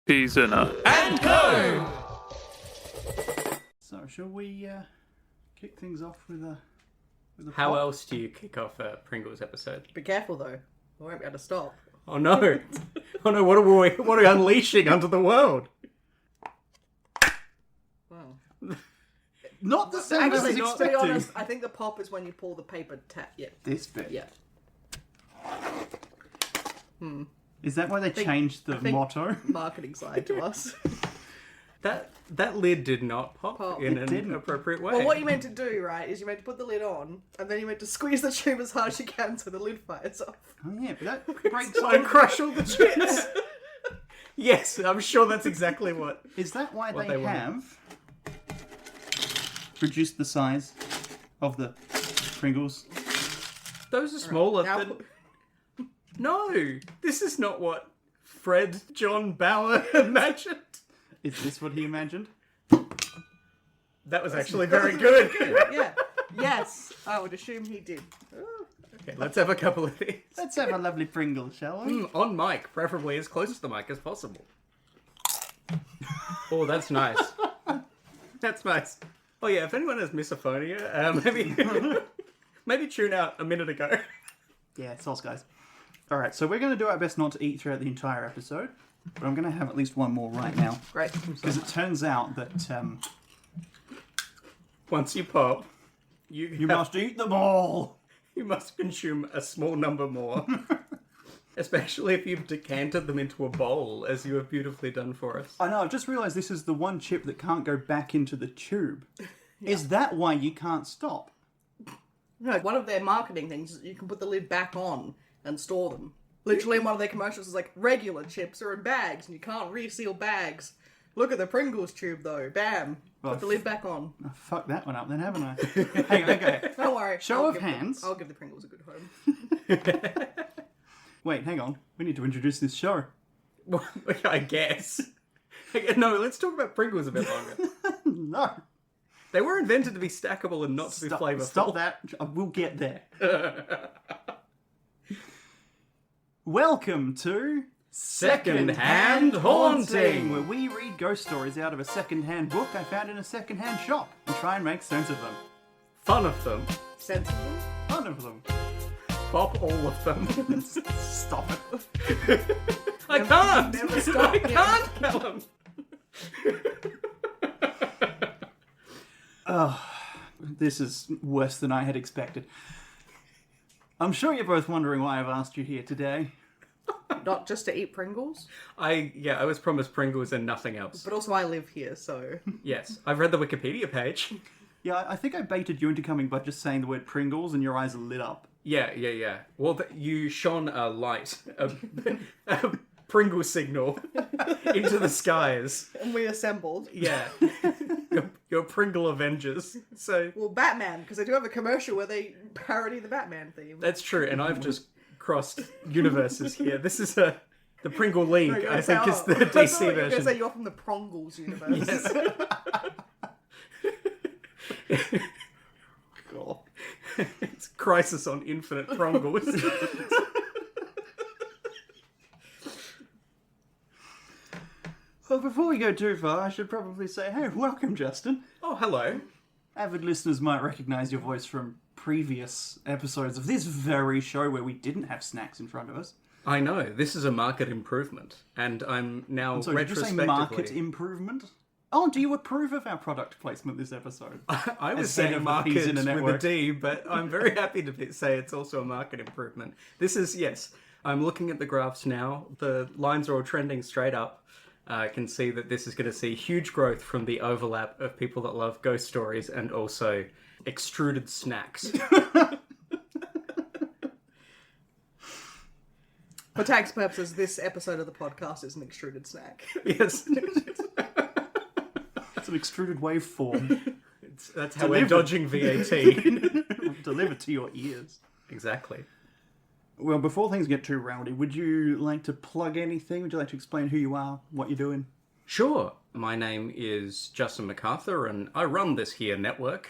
Pizza and Co. So, shall we kick things off with a How pop? else do you kick off a Pringles episode? Be careful though. I won't be able to stop. Oh no! Oh no! What are we unleashing onto the world? Wow. Not the same as Actually, to be expecting. honest, I think the pop is when you pull the paper tap. Yeah. This bit. Yeah. Is that why they changed the I think- motto? Marketing side to us. That lid did not pop in It an didn't. appropriate way. Well, what you meant to do, right, is you meant to put the lid on, and then you meant to squeeze the tube as hard as you can so the lid fires off. Oh yeah, but that breaks I crush all the chips. Yes, I'm sure that's exactly what. Is that why What they they wanted. have reduced the size of the Pringles? Those are smaller Now- than. No, this is not what Fred John Bauer imagined. Is this what he imagined? That was actually very good. Yeah. Yes, I would assume he did. Okay, let's have a couple of these. Let's have a lovely Pringle, shall we? On mic, preferably as close to the mic as possible. Oh, that's nice. That's nice. Oh yeah, if anyone has misophonia, maybe tune out a minute ago. Yeah, sauce, guys. All right, so we're going to do our best not to eat throughout the entire episode, but I'm going to have at least one more right now. Great. Because it turns out that Once you pop, you must eat them all. you must consume a small number more. Especially if you've decanted them into a bowl, as you have beautifully done for us. I know, I've just realised this is the one chip that can't go back into the tube. Is that why you can't stop? No, one of their marketing things is you can put the lid back on and store them. Literally, in one of their commercials is like, regular chips are in bags and you can't reseal bags. Look at the Pringles tube though. Bam. Well, Put the lid back on. I fucked that one up then, haven't I? Hey, okay. Don't worry. Show I'll of give hands. I'll give the Pringles a good home. Wait, hang on. We need to introduce this show. Well, I guess. No, let's talk about Pringles a bit longer. No. They were invented to be stackable and not to be flavorful. Stop that. We'll get there. Welcome to Second-Hand Haunting, where we read ghost stories out of a second-hand book I found in a second-hand shop and try and make sense of them. Fun of them. Sensible? None of them. Pop all of them. Stop it. I can't! never stop, I can't, Callum! This is worse than I had expected. I'm sure you're both wondering why I've asked you here today. Not just to eat Pringles, I was promised Pringles and nothing else. but also I live here, so... Yes, I've read the Wikipedia page. Yeah, I think I baited you into coming by just saying the word Pringles and your eyes are lit up. Yeah. Well, you shone a light, a Pringle signal into the skies. And we assembled. Yeah. Your Pringle Avengers. So Well, Batman, because they do have a commercial where they parody the Batman theme. that's true, and I've just crossed universes here. This is the Pringle League, No, you're I think, is the I thought you DC were going to version. say you're from the Prongles universe. God. It's Crisis on Infinite Prongles. Well, before we go too far, I should probably say, hey, welcome, Justin. Oh, hello. Avid listeners might recognise your voice from previous episodes of this very show where we didn't have snacks in front of us. I know, this is a market improvement, and I'm now So did you say retrospectively... market improvement? Oh, do you approve of our product placement this episode? I was Instead saying of the market P's in a with a network. D, but I'm very happy to say it's also a market improvement. This is, yes, I'm looking at the graphs now. The lines are all trending straight up. I can see that this is going to see huge growth from the overlap of people that love ghost stories and also extruded snacks. For tax purposes, this episode of the podcast is an extruded snack. Yes. It's an extruded waveform That's how we're dodging VAT. delivered to your ears. Exactly. Well, before things get too rowdy, would you like to plug anything? Would you like to explain who you are, what you're doing? Sure. My name is Justin McArthur, and I run this here network.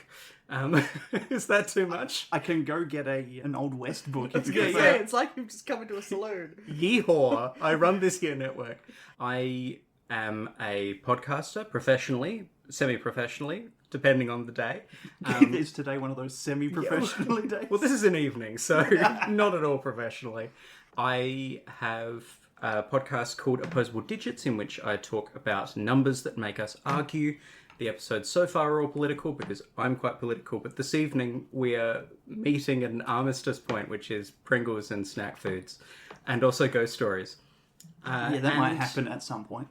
Is that too much? I can go get an Old West book. If you Yeah, prefer. It's like you've just come into a saloon. Yeehaw! I run this here network. I am a podcaster professionally, semi-professionally, depending on the day. Is today one of those semi-professionally days? Well, this is an evening, so not at all professionally. I have a podcast called Opposable Digits, in which I talk about numbers that make us argue. The episodes so far are all political because I'm quite political, but this evening we are meeting at an armistice point, which is Pringles and snack foods, and also ghost stories. Yeah, that might happen at some point.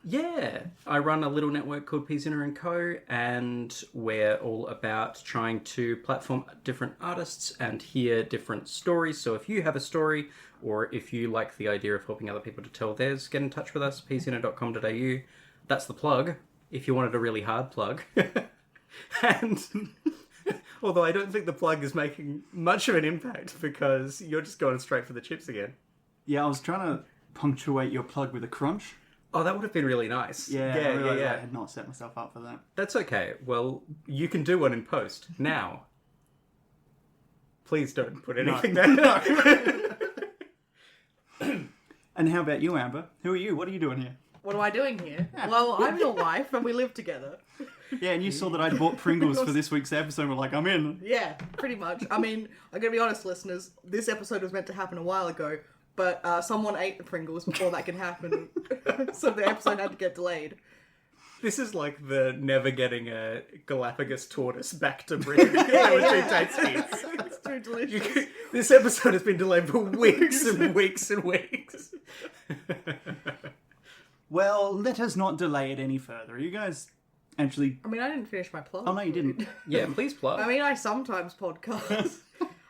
Yeah, I run a little network called Pzinner & Co, and we're all about trying to platform different artists and hear different stories. So if you have a story, or if you like the idea of helping other people to tell theirs, get in touch with us, pzinner.com.au. That's the plug, if you wanted a really hard plug. And although I don't think the plug is making much of an impact because you're just going straight for the chips again. Yeah, I was trying to punctuate your plug with a crunch. Oh, that would have been really nice. Yeah, I realised I had not set myself up for that. That's okay. Well, you can do one in post. Now, please don't put anything there. And how about you, Amber? Who are you? What are you doing here? What am I doing here? Well, I'm your wife and we live together. Yeah, and you saw that I'd bought Pringles for this week's episode and we're like, I'm in. Yeah, pretty much. I mean, I'm going to be honest, listeners. This episode was meant to happen a while ago, but someone ate the Pringles before that could happen. So the episode had to get delayed. This is like the never getting a Galapagos tortoise back to Britain. They were too tasty. It's too delicious. This episode has been delayed for weeks and weeks and weeks. Well, let us not delay it any further. You guys actually... I mean, I didn't finish my plug. Oh, no, you didn't. Yeah, please plug. I mean, I sometimes podcast.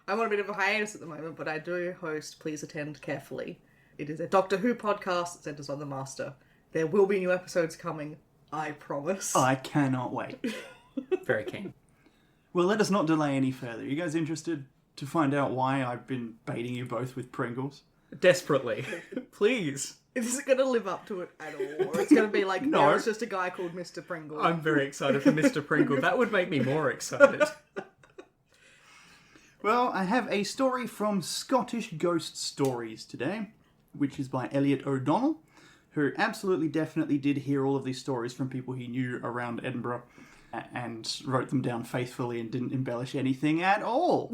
I'm on a bit of a hiatus at the moment, but I do host Please Attend Carefully. It is a Doctor Who podcast that centers on the Master. There will be new episodes coming, I promise. I cannot wait. Very keen. Well, let us not delay any further. You guys interested to find out why I've been baiting you both with Pringles? Desperately. Please. Is it going to live up to it at all? Or it's going to be like, no, it's just a guy called Mr. Pringle. I'm very excited for Mr. Pringle. That would make me more excited. Well, I have a story from Scottish Ghost Stories today, which is by Elliott O'Donnell, who absolutely definitely did hear all of these stories from people he knew around Edinburgh and wrote them down faithfully and didn't embellish anything at all.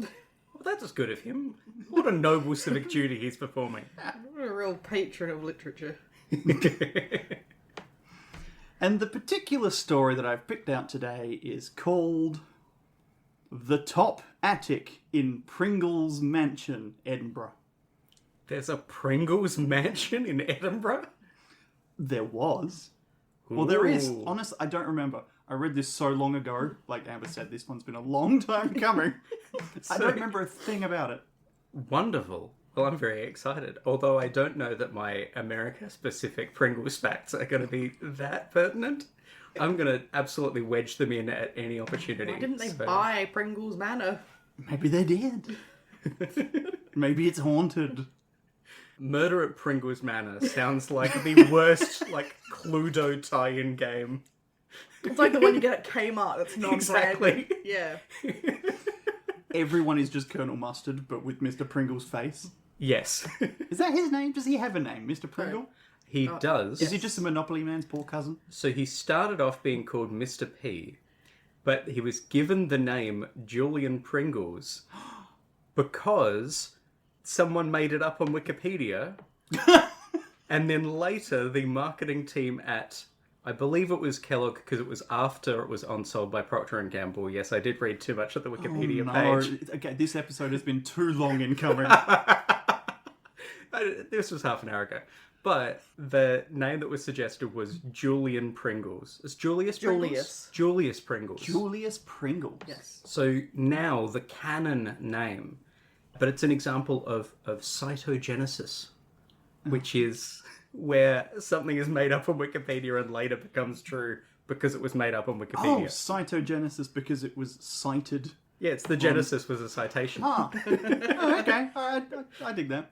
Well, that's good of him. What a noble civic duty he's performing. What a real patron of literature. And the particular story that I've picked out today is called The Top Attic in Pringle's Mansion, Edinburgh. There's a Pringles mansion in Edinburgh? There was. Well, there is. Ooh. Honestly, I don't remember. I read this so long ago. Like Amber said, this one's been a long time coming. I don't remember a thing about it. Wonderful. Well, I'm very excited. Although I don't know that my America-specific Pringles facts are going to be that pertinent. I'm going to absolutely wedge them in at any opportunity. Why didn't they buy Pringles Manor? Maybe they did. Maybe it's haunted. Murder at Pringles Manor sounds like the worst, Cluedo tie-in game. It's like the one you get at Kmart that's non-branded. Exactly. Yeah. Everyone is just Colonel Mustard, but with Mr. Pringle's face. Yes. Is that his name? Does he have a name, Mr. Pringle? He does. Is he just a Monopoly Man's poor cousin? So he started off being called Mr. P, but he was given the name Julian Pringles because someone made it up on Wikipedia. And then later, the marketing team at, I believe it was Kellogg, because it was after it was on-sold by Procter & Gamble. Yes, I did read too much of the Wikipedia page. Okay, this episode has been too long in coming. This was half an hour ago. But the name that was suggested was Julian Pringles. Is Julius Pringles? Julius. Julius Pringles. Julius Pringles. Yes. So now the canon name, but it's an example of cytogenesis, which is where something is made up on Wikipedia and later becomes true because it was made up on Oh, Wikipedia. cytogenesis because it was cited. Yeah, it's the genesis was a citation. Ah. Oh, okay. I dig that.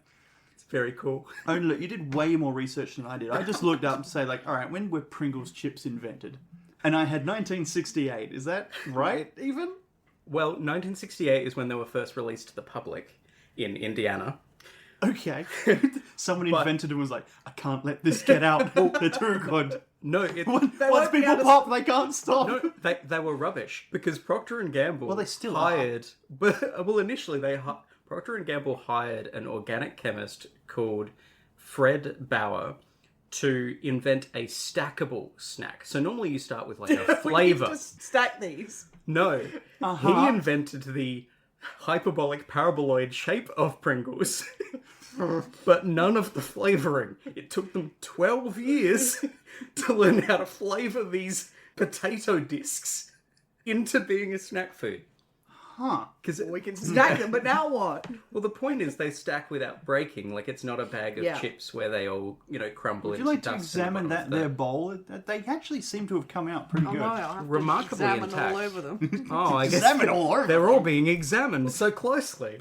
It's very cool. Oh, look, you did way more research than I did. I just looked up and say, all right, when were Pringles chips invented? And I had 1968. Is that right, even? Well, 1968 is when they were first released to the public in Indiana. Okay. Someone invented and was like, I can't let this get out. They're too good. No, Once won't be people able to- pop, they can't stop. no, they were rubbish because Procter and Gamble Well, they still hired. But initially Procter and Gamble hired an organic chemist called Fred Bauer to invent a stackable snack. So normally you start with like a We flavor. just stack these. No, he invented the hyperbolic paraboloid shape of Pringles. But none of the flavoring. It took them 12 years to learn how to flavor these potato discs into being a snack food. Huh. Because We can stack them, but now what? well, the point is they stack without breaking. Like it's not a bag of Yeah. chips where they all crumble Would into you like to dust. in the examine bottom of their bowl? They actually seem to have come out pretty good. I'll have to Remarkably examine intact. all over them. Oh, I guess Examine all over. they're all being examined so closely.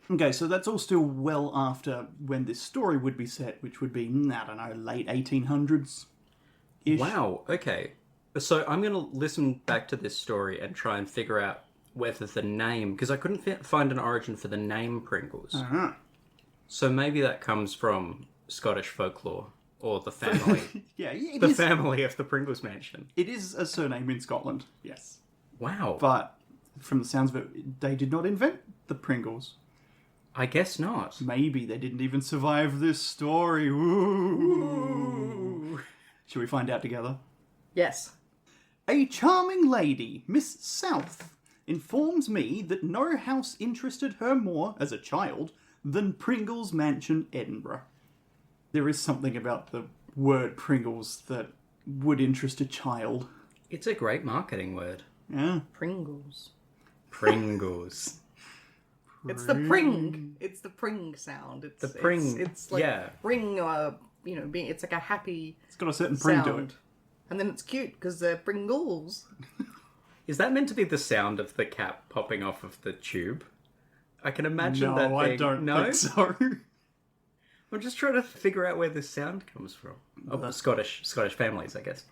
Okay, so that's all still well after when this story would be set, which would be, I don't know, late 1800s-ish. Wow. Okay. So I'm going to listen back to this story and try and figure out whether the name, because I couldn't find an origin for the name Pringles. Uh-huh. So maybe that comes from Scottish folklore or the family, Yeah, the family of the Pringles mansion. it is a surname in Scotland, yes. Wow. But from the sounds of it, they did not invent the Pringles. I guess not. Maybe they didn't even survive this story. Ooh. Shall we find out together? Yes. A charming lady, Miss South, informs me that no house interested her more as a child than Pringle's Mansion, Edinburgh. There is something about the word Pringles that would interest a child. It's a great marketing word. Yeah. Pringles. Pringles. It's the pring. It's the pring sound. It's The pring, It's like yeah. ring. It's like a happy It's got a certain pring sound. to it. And then it's cute because they're Pringles. Is that meant to be the sound of the cap popping off of the tube? I can imagine No, that being... I don't think so. I'm just trying to figure out where this sound comes from. Oh, Scottish families, I guess.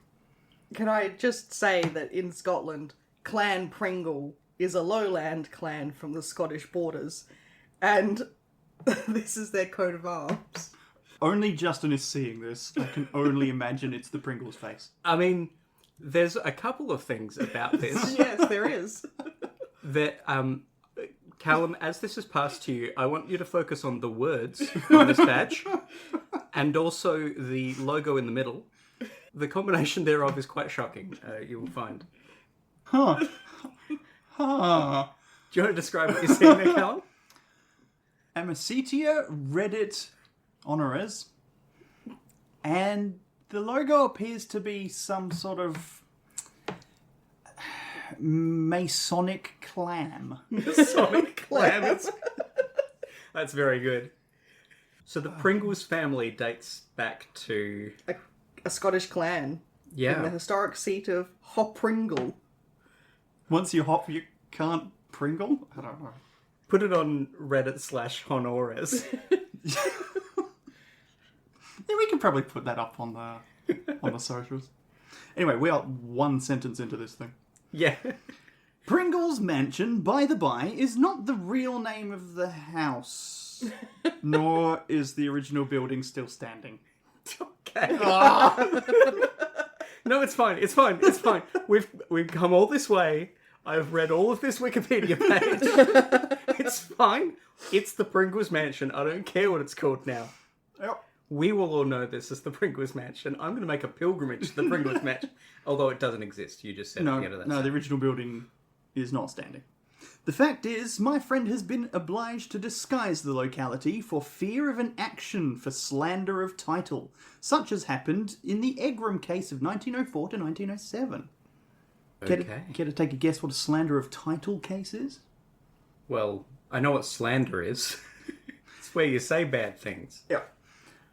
Can I just say that in Scotland, Clan Pringle is a lowland clan from the Scottish borders, and this is their coat of arms. Only Justin is seeing this. I can only imagine it's the Pringles face. I mean, there's a couple of things about this Yes, there is. that, Callum, as this is passed to you, I want you to focus on the words on this badge and also the logo in the middle. The combination thereof is quite shocking, you will find. Huh. Huh. Do you want to describe what you're seeing there, Callum? Amacetia Reddit honores, and the logo appears to be some sort of Masonic clan. Sonic clan. That's very good. So the Pringles family dates back to... A Scottish clan in the Yeah. historic seat of Hopringle. Once you hop, you can't Pringle? I don't know. Put it on Reddit/Honores. Yeah, we can probably put that up on the socials. Anyway, we are one sentence into this thing. Yeah. Pringle's Mansion, by the by, is not the real name of the house. Nor is the original building still standing. Okay. No, it's fine. It's fine. It's fine. We've come all this way. I've read all of this Wikipedia page. It's fine. It's the Pringles Mansion. I don't care what it's called now. Yep. We will all know this as the Pringles Mansion. I'm going to make a pilgrimage to the Pringles Mansion. Although it doesn't exist. You just said No, at the end of that no, the sentence. original building is not standing. The fact is, my friend has been obliged to disguise the locality for fear of an action for slander of title, such as happened in the Egram case of 1904 to 1907. Okay. Care to take a guess what a slander of title case is? Well, I know what slander is. It's where you say bad things. Yeah.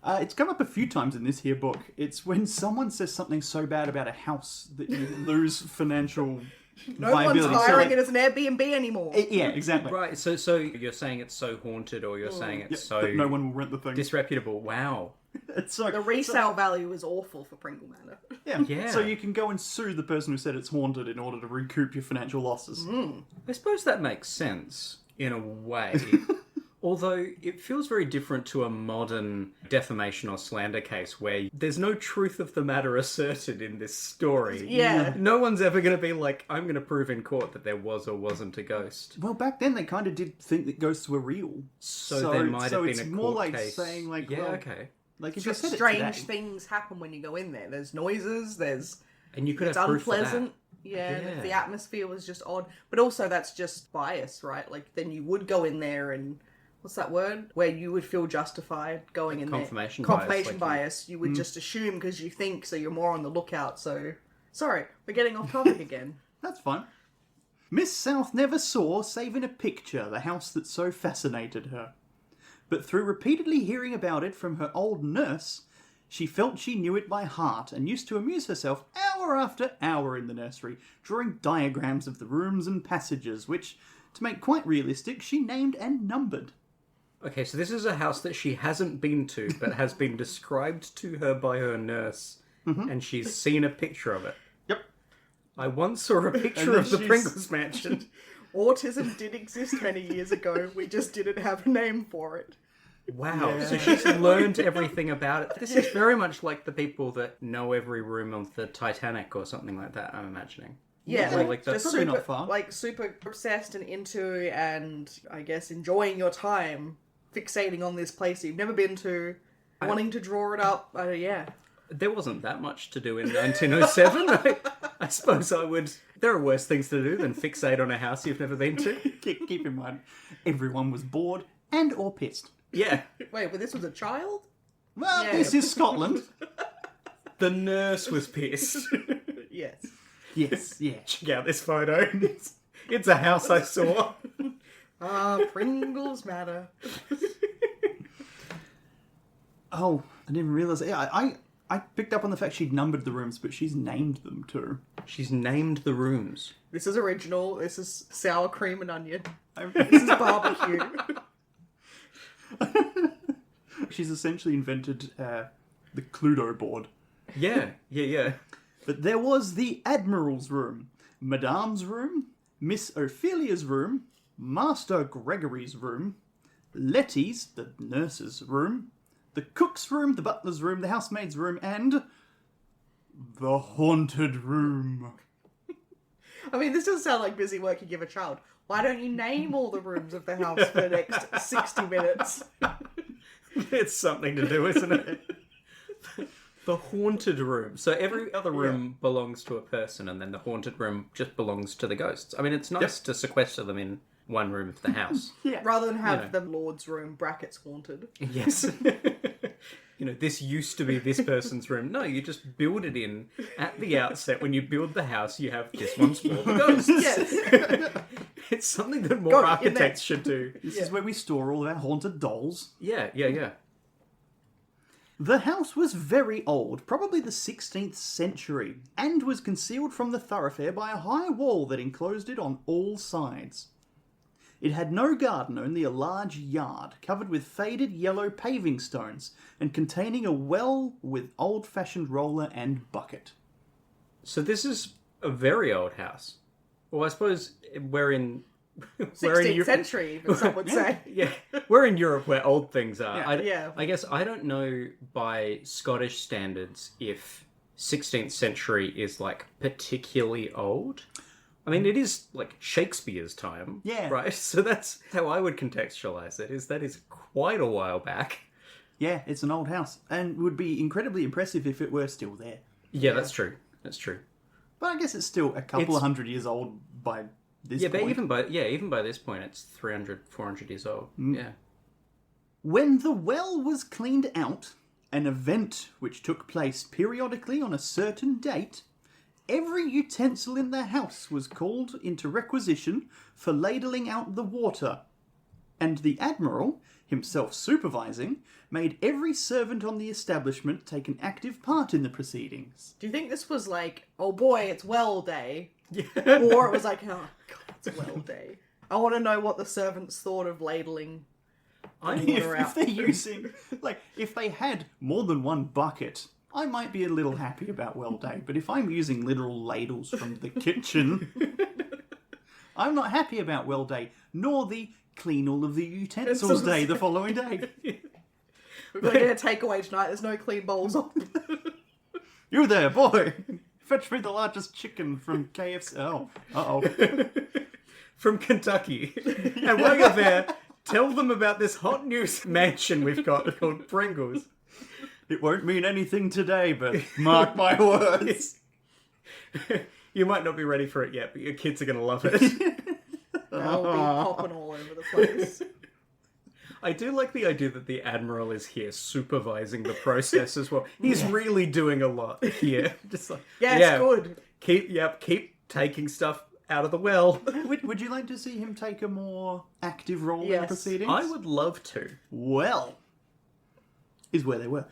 It's come up a few times in this here book. It's when someone says something so bad about a house that you lose financial No one's viability. hiring it as an Airbnb anymore. Yeah, exactly. Right, so you're saying it's so haunted or you're saying it's Yeah, so that no one will rent the thing. disreputable. Wow. It's so, The resale value is awful for Pringle Manor. Yeah. So you can go and sue the person who said it's haunted in order to recoup your financial losses. I suppose that makes sense in a way. Although it feels very different to a modern defamation or slander case where there's no truth of the matter asserted in this story. Yeah. No one's ever going to be like, I'm going to prove in court that there was or wasn't a ghost. Well, back then they kind of did think that ghosts were real. So there might have been a court it's more like case. saying, like, yeah, well, okay. like if Just you said strange it today, things happen when you go in there. There's noises, there's... And you could It's have proof unpleasant. for Yeah, and if Yeah. the atmosphere was just odd. But also that's just bias, right? Like, then you would go in there and... What's that word? Where you would feel justified going in confirmation there. bias, Confirmation like bias. You would just assume because you think, so you're more on the lookout, so... Sorry, we're getting off topic again. that's fine. Miss South never saw, save in a picture, the house that so fascinated her. But through repeatedly hearing about it from her old nurse, she felt she knew it by heart and used to amuse herself hour after hour in the nursery, drawing diagrams of the rooms and passages, which, to make quite realistic, she named and numbered. Okay, so this is a house that she hasn't been to, but has been described to her by her nurse, and she's seen a picture of it. Yep. I once saw a picture then of the she's- Pringles mansion. Autism did exist many years ago. We just didn't have a name for it. Wow, so she's learned everything about it. This is very much like the people that know every room of the Titanic or something like that, I'm imagining. Yeah, Yeah, like that's just probably super, not far. like super obsessed and into, and I guess enjoying your time, fixating on this place you've never been to, wanting to draw it up. Yeah, There wasn't that much to do in 1907. I suppose I would... There are worse things to do than fixate on a house you've never been to. Keep in mind, everyone was bored and or pissed. Yeah. wait, but this was a child. Well, Yeah. this is Scotland. The nurse was pissed. Yes. Yes, yeah. Check out this photo. It's a house I saw. Pringles matter. Oh, I didn't realise. Yeah, I picked up on the fact she'd numbered the rooms, but she's named them too. She's named the rooms. This is original. This is sour cream and onion. I'm- This is barbecue. She's essentially invented the Cluedo board. Yeah. But there was the Admiral's room, Madame's room, Miss Ophelia's room, Master Gregory's room, Letty's, the nurse's room, the cook's room, the butler's room, the housemaid's room, and the haunted room. I mean, this does sound like busy work you give a child. Why don't you name all the rooms of the house for the next 60 minutes? It's something to do, isn't it? The haunted room. So every other room belongs to a person, and then the haunted room just belongs to the ghosts. I mean, it's nice to sequester them in one room of the house. Yeah. Rather than have the Lord's room, brackets haunted. Yes. This used to be this person's room. No, you just build it in at the outset. When you build the house, you have this one's for the ghosts. Yes. It's something that more Got it, in architects should do. This is where we store all of our haunted dolls. Yeah. The house was very old, probably the 16th century, and was concealed from the thoroughfare by a high wall that enclosed it on all sides. It had no garden, only a large yard, covered with faded yellow paving stones, and containing a well with old-fashioned roller and bucket. So this is a very old house. Well, I suppose we're in 16th century, even some would say. Yeah, we're in Europe where old things are. Yeah. I guess I don't know by Scottish standards if 16th century is like particularly old. I mean, it is like Shakespeare's time, Yeah. right? So that's how I would contextualize it. That is quite a while back. Yeah, it's an old house, and would be incredibly impressive if it were still there. Yeah, that's true. That's true. But I guess it's still a couple It's- of hundred years old by this Yeah, point. but even by this point, it's 300, 400 years old. Yeah. When the well was cleaned out, an event which took place periodically on a certain date, every utensil in the house was called into requisition for ladling out the water, and the Admiral, himself supervising, made every servant on the establishment take an active part in the proceedings. Do you think this was like, oh boy, it's well day? Yeah. Or it was like, oh god, it's well day. I want to know what the servants thought of ladling water out. If they're using, like, if they had more than one bucket, I might be a little happy about well day, but if I'm using literal ladles from the kitchen, I'm not happy about Well Day, nor the clean all of the utensils day the following day. We're going to get a takeaway tonight. There's no clean bowls on. You there, boy! Fetch me the largest chicken from KFC. Oh, uh-oh. From Kentucky. And while you're there, tell them about this hot new mansion we've got called Pringles. It won't mean anything today, but mark my words. You might not be ready for it yet, but your kids are going to love it. They'll be popping all over the place. I do like the idea that the Admiral is here supervising the process as well. He's really doing a lot here. Just like, It's good. Keep taking stuff out of the well. Would you like to see him take a more active role in the Yes. proceedings? I would love to. Well, is where they were.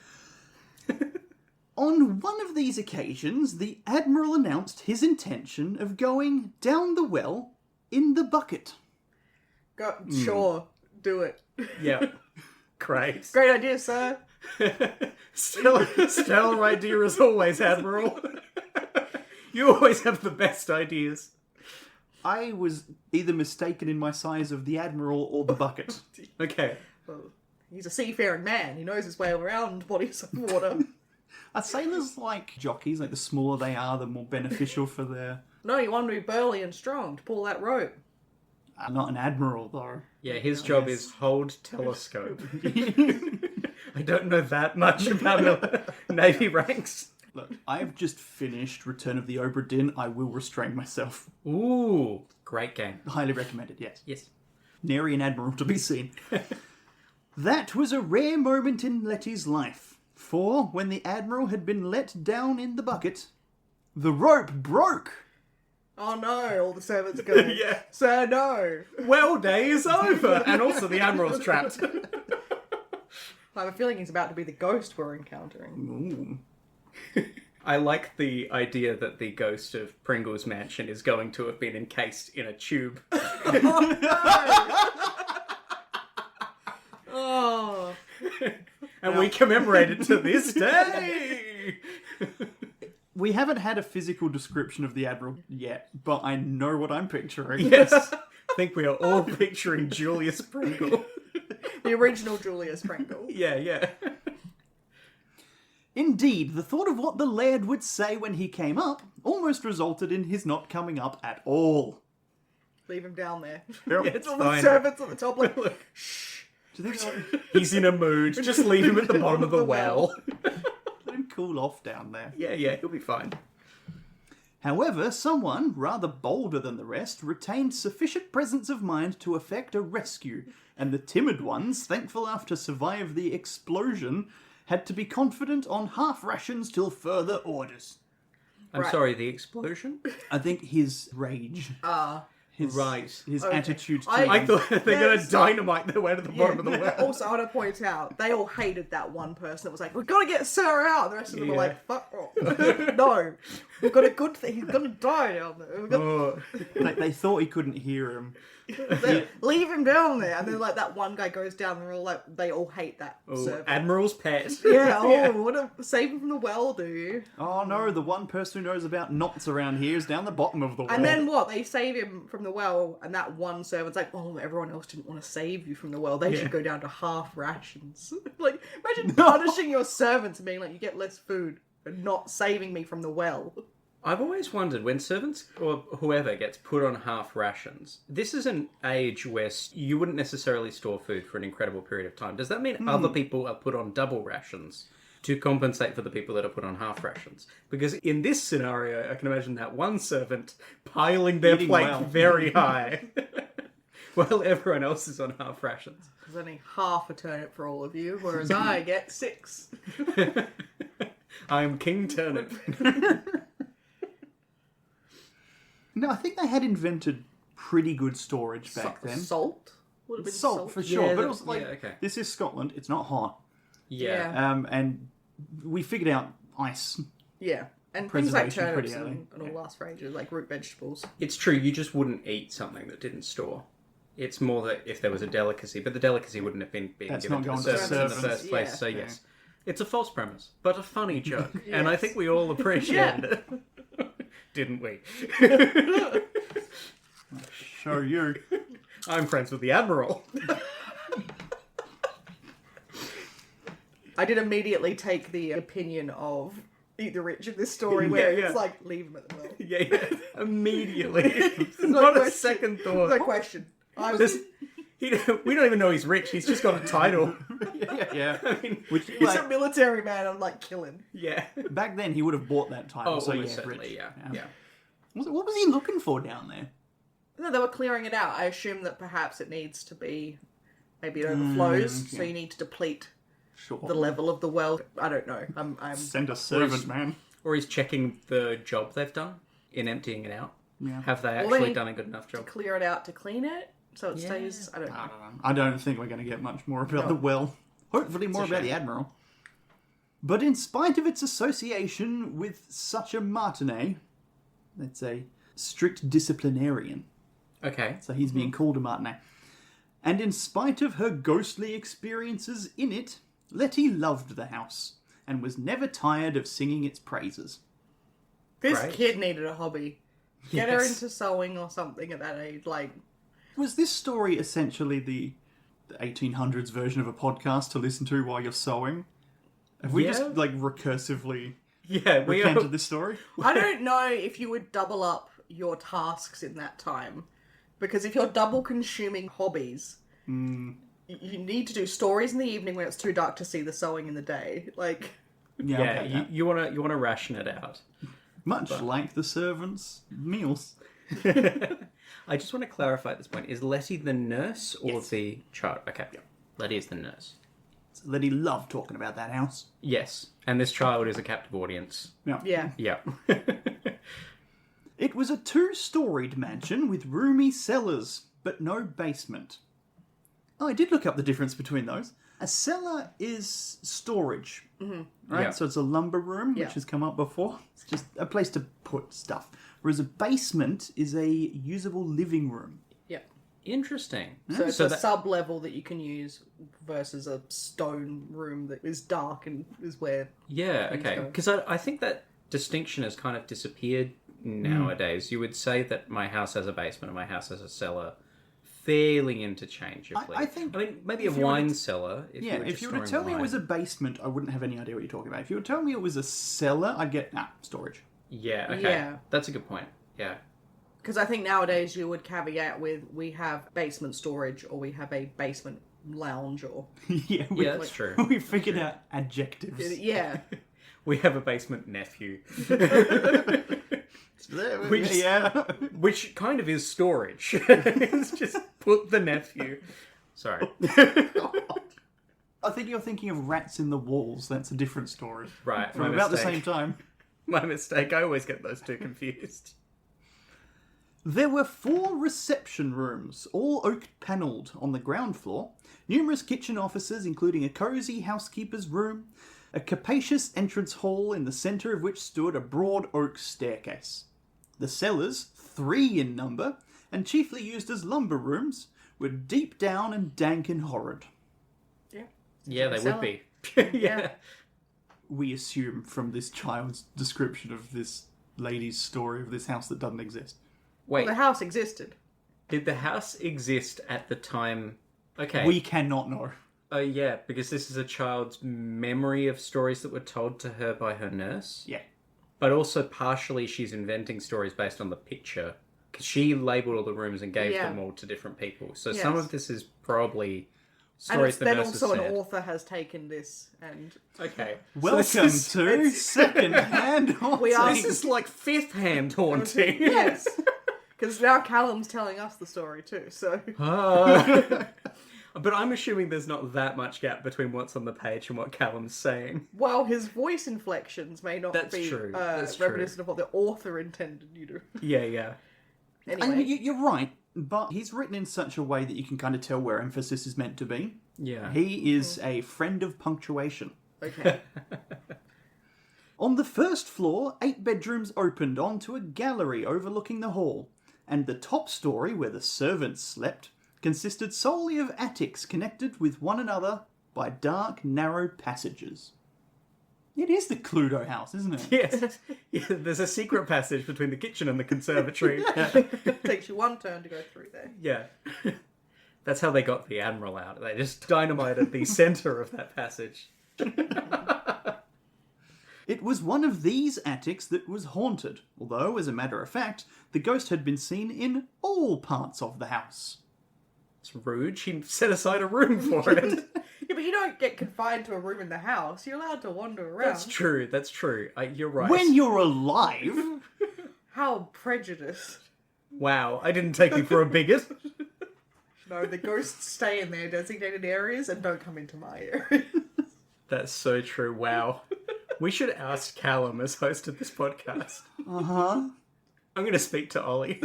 On one of these occasions, the Admiral announced his intention of going down the well in the bucket. Sure, do it. Yeah. Great. Great idea, sir. Stellar idea as always, Admiral. You always have the best ideas. I was either mistaken in my size of the Admiral or the bucket. Okay. Well, he's a seafaring man. He knows his way around bodies of water. Are sailors like jockeys? Like, the smaller they are, the more beneficial for their... No, you want to be burly and strong to pull that rope. I'm not an admiral, though. Yeah, his job is hold telescope. I don't know that much about Navy ranks. Look, I've just finished Return of the Obra Dinn. I will restrain myself. Ooh, great game. Highly recommended, yes. Yes. Nary an admiral to be seen. That was a rare moment in Letty's life. For, when the Admiral had been let down in the bucket, the rope broke. Oh no, all the servants go. Yeah. Sir, no. Well, day is over. And also the Admiral's trapped. I have a feeling he's about to be the ghost we're encountering. Ooh. I like the idea that the ghost of Pringle's mansion is going to have been encased in a tube. Oh. And we commemorate it to this day. We haven't had a physical description of the Admiral yet, but I know what I'm picturing. Yes. I think we are all picturing Julius Pringle. The original Julius Pringle. Yeah. Indeed, the thought of what the Laird would say when he came up almost resulted in his not coming up at all. Leave him down there. Yeah, It's all the fine. servants at the top like, shh. Do you think He's in a mood. Just leave him at the bottom of the well. let him cool off down there? Yeah, he'll be fine. However, someone, rather bolder than the rest, retained sufficient presence of mind to effect a rescue, and the timid ones, thankful enough to survive the explosion, had to be confident on half rations till further orders. I'm Right. sorry, the explosion? I think his rage, his Right. attitude to I thought they were going There's- to dynamite their way to the bottom of the well. Also, I want to point out, they all hated that one person that was like, we've got to get Sir out. The rest of them were Yeah. like, fuck off. No. We've got a good thing. He's going to die down there. We've got Oh. they thought he couldn't hear him. leave him down there. And then, like, that one guy goes down and they're all like, they all hate that servant. Admiral's pet. Yeah, what a save him from the well, do you? Oh no, the one person who knows about knots around here is down the bottom of the well. And then what? They save him from the well, and that one servant's like, "Oh, everyone else didn't want to save you from the well. They Yeah. should go down to half rations." Like, imagine punishing your servants and being like, "You get less food for not saving me from the well." I've always wondered, when servants or whoever gets put on half rations, this is an age where you wouldn't necessarily store food for an incredible period of time. Does that mean other people are put on double rations to compensate for the people that are put on half rations? Because in this scenario, I can imagine that one servant piling their Eating plate well. very high while everyone else is on half rations. There's only half a turnip for all of you, whereas I get 6. I'm King Turnip. No, I think they had invented pretty good storage back then. Salt would have been Salt for sure, Yeah, but it was like, yeah, okay. this is Scotland, it's not hot. Yeah. And we figured out ice. Yeah. And things like Preservation pretty turnips early. and all last ranges, like root vegetables. It's true, you just wouldn't eat something that didn't store. It's more that if there was a delicacy, but the delicacy wouldn't have been being That's given not to the going to servants in the servants. first place, Yeah. so yes. It's a false premise, but a funny joke, and I Yes. think we all appreciated it. Didn't we? show you. I'm friends with the Admiral. I did immediately take the opinion of Eat the Rich in this story, where Yeah, yeah. it's like, leave him at the well. Yeah. Immediately. No Not a question. second thought. No question. I was... We don't even know he's rich. He's just got a title. Yeah. I mean, Which, He's like, a military man and like killing. yeah. back then he would have bought that title. Oh, so almost yeah, certainly, rich. yeah. What was he looking for down there? No, they were clearing it out. I assume that perhaps it needs to be, maybe it overflows, so you need to deplete Sure. the level of the well. I don't know. I'm Send a servant, man. Or he's checking the job they've done in emptying it out. Yeah. Have they Well, actually they- done a good enough job? clear it out to clean it, so it stays. I don't know. I don't think we're going to get much more about the well. Hopefully more about the Admiral. But in spite of its association with such a martinet, let's say, strict disciplinarian, Okay. so he's being called a martinet, and in spite of her ghostly experiences in it, Letty loved the house and was never tired of singing its praises. This Great. kid needed a hobby. Get her Yes. into sewing or something at that age. Like, Was this story essentially the 1800s version of a podcast to listen to while you're sewing? Have we Yeah. just, like, recursively Yeah, we recounted are. this story? I don't know if you would double up your tasks in that time. Because if you're double consuming hobbies, you need to do stories in the evening when it's too dark to see the sewing in the day. Like, Yeah, Yeah, okay, that. you wanna ration it out. Much like the servants' meals. I just want to clarify at this point: is Letty the nurse or Yes. the child? Okay, Letty is the nurse. So Letty loved talking about that house. Yes, and this child is a captive audience. yeah. Yeah. It was a two-storied mansion with roomy cellars, but no basement. Oh, I did look up the difference between those. A cellar is storage, right? Yeah. So it's a lumber room, Yeah. which has come up before. It's just a place to put stuff. Whereas a basement is a usable living room. Yeah. Interesting. So it's So a that- sub-level that you can use versus a stone room that is dark and is where... Yeah, okay. go. Because I think that distinction has kind of disappeared nowadays. You would say that my house has a basement and my house has a cellar fairly interchangeably. I think I mean, maybe a if you were wine to- cellar. If Yeah, you were if you were to just tell me storing it was a wine. basement, I wouldn't have any idea what you're talking about. If you were to tell me it was a cellar, I'd get, storage. Yeah, okay. Yeah. That's a good point. Yeah. Because I think nowadays you would caveat with, we have basement storage or we have a basement lounge or... Yeah, Yeah, that's true. We figured out adjectives. Yeah. We have a basement nephew. Which, yeah. Which kind of is storage. It's just put the nephew. Sorry. I think you're thinking of Rats in the Walls. That's a different story. Right. From about the same time. My mistake. I always get those two confused. There were 4 reception rooms, all oak-panelled, on the ground floor, numerous kitchen offices, including a cosy housekeeper's room, a capacious entrance hall in the centre of which stood a broad oak staircase. The cellars, 3 in number, and chiefly used as lumber rooms, were deep down and dank and horrid. Yeah, they Cellar. would be. Yeah. We assume from this child's description of this lady's story of this house that doesn't exist. Wait, The house existed. did the house exist at the time? Okay. We cannot know. Oh, yeah, because this is a child's memory of stories that were told to her by her nurse. Yeah. But also partially she's inventing stories based on the picture. Because she labelled all the rooms and gave Yeah. them all to different people. So some Yes. of this is probably And stories it's the then nurse has also said. an author has taken this and... Okay. Welcome to Second-Hand Haunting. We are- This is like fifth-hand haunting. Yes. Because now Callum's telling us the story too, so... Ah. But I'm assuming there's not that much gap between what's on the page and what Callum's saying. Well, his voice inflections may not That's be true. That's true. reminiscent of what the author intended you to. Yeah. Anyway, And you're right, but he's written in such a way that you can kind of tell where emphasis is meant to be. Yeah. He is a friend of punctuation. okay. On the first floor, 8 bedrooms opened onto a gallery overlooking the hall, and the top story, where the servants slept, consisted solely of attics connected with one another by dark, narrow passages. It is the Cluedo house, isn't it? Yes. Yeah, there's a secret passage between the kitchen and the conservatory. Takes you one turn to go through there. Yeah. That's how they got the Admiral out. They just dynamited the centre of that passage. It was one of these attics that was haunted, although, as a matter of fact, the ghost had been seen in all parts of the house. It's rude. She set aside a room for it. Yeah, but you don't get confined to a room in the house. You're allowed to wander around. That's true. That's true. You're right. When you're alive? How prejudiced. Wow, I didn't take you for a bigot. No, the ghosts stay in their designated areas and don't come into my area. That's so true. Wow. We should ask Callum as host of this podcast. Uh-huh. I'm going to speak to Ollie.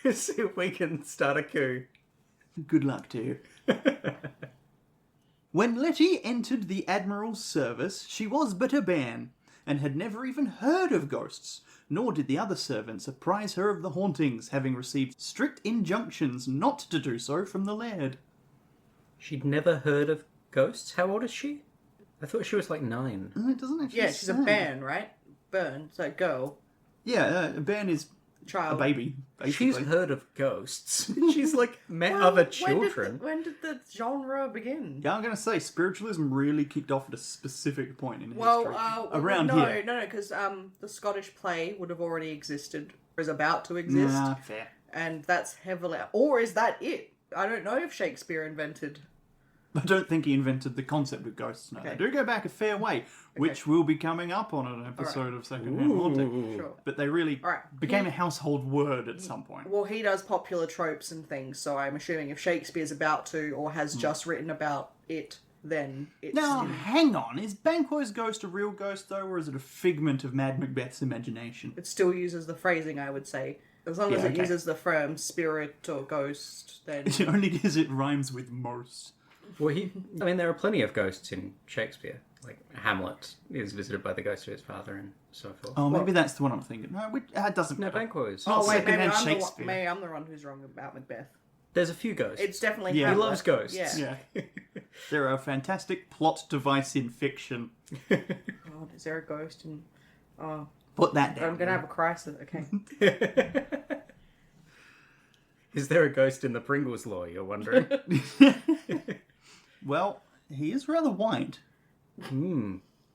See if we can start a coup. Good luck to you. When Letty entered the Admiral's service, she was but a bairn, and had never even heard of ghosts, nor did the other servants apprise her of the hauntings, having received strict injunctions not to do so from the laird. She'd never heard of ghosts? How old is she? I thought she was like 9. It doesn't actually Yeah, she's a say. bairn, right? Burn, so girl. Yeah, a bairn is Child. a baby, basically. She's heard of ghosts. She's like met other children. When did the genre begin? Yeah, I'm going to say, spiritualism really kicked off at a specific point in history. Well, Around no, here. No, because the Scottish play would have already existed, or is about to exist, Nah, fair. and that's heavily... Or is that it? I don't know if Shakespeare invented... I don't think he invented the concept of ghosts. No, Okay. they do go back a fair way, which will be coming up on an episode of Secondhand Haunting. Sure. But they really Alright. became a household word at some point. Well, he does popular tropes and things, so I'm assuming if Shakespeare's about to, or has just written about it, then it's... Now, hang on. Is Banquo's ghost a real ghost, though, or is it a figment of Mad Macbeth's imagination? It still uses the phrasing, I would say. As long as Yeah, it okay. uses the firm spirit or ghost, then... Only because it rhymes with most. Well, I mean, there are plenty of ghosts in Shakespeare. Like, Hamlet is visited by the ghost of his father and so forth. Oh, maybe that's the one I'm thinking. No, it doesn't No, matter. Banquo's. Oh, Wait, maybe Secondhand I'm, Shakespeare. maybe I'm the one who's wrong about Macbeth. There's a few ghosts. It's definitely Yeah. He Hamlet. loves ghosts. Yeah. Yeah. They're a fantastic plot device in fiction. God, is there a ghost in... Oh, Put that down. I'm gonna have a crisis. Okay. Is there a ghost in the Pringles law, you're wondering? Well, he is rather white.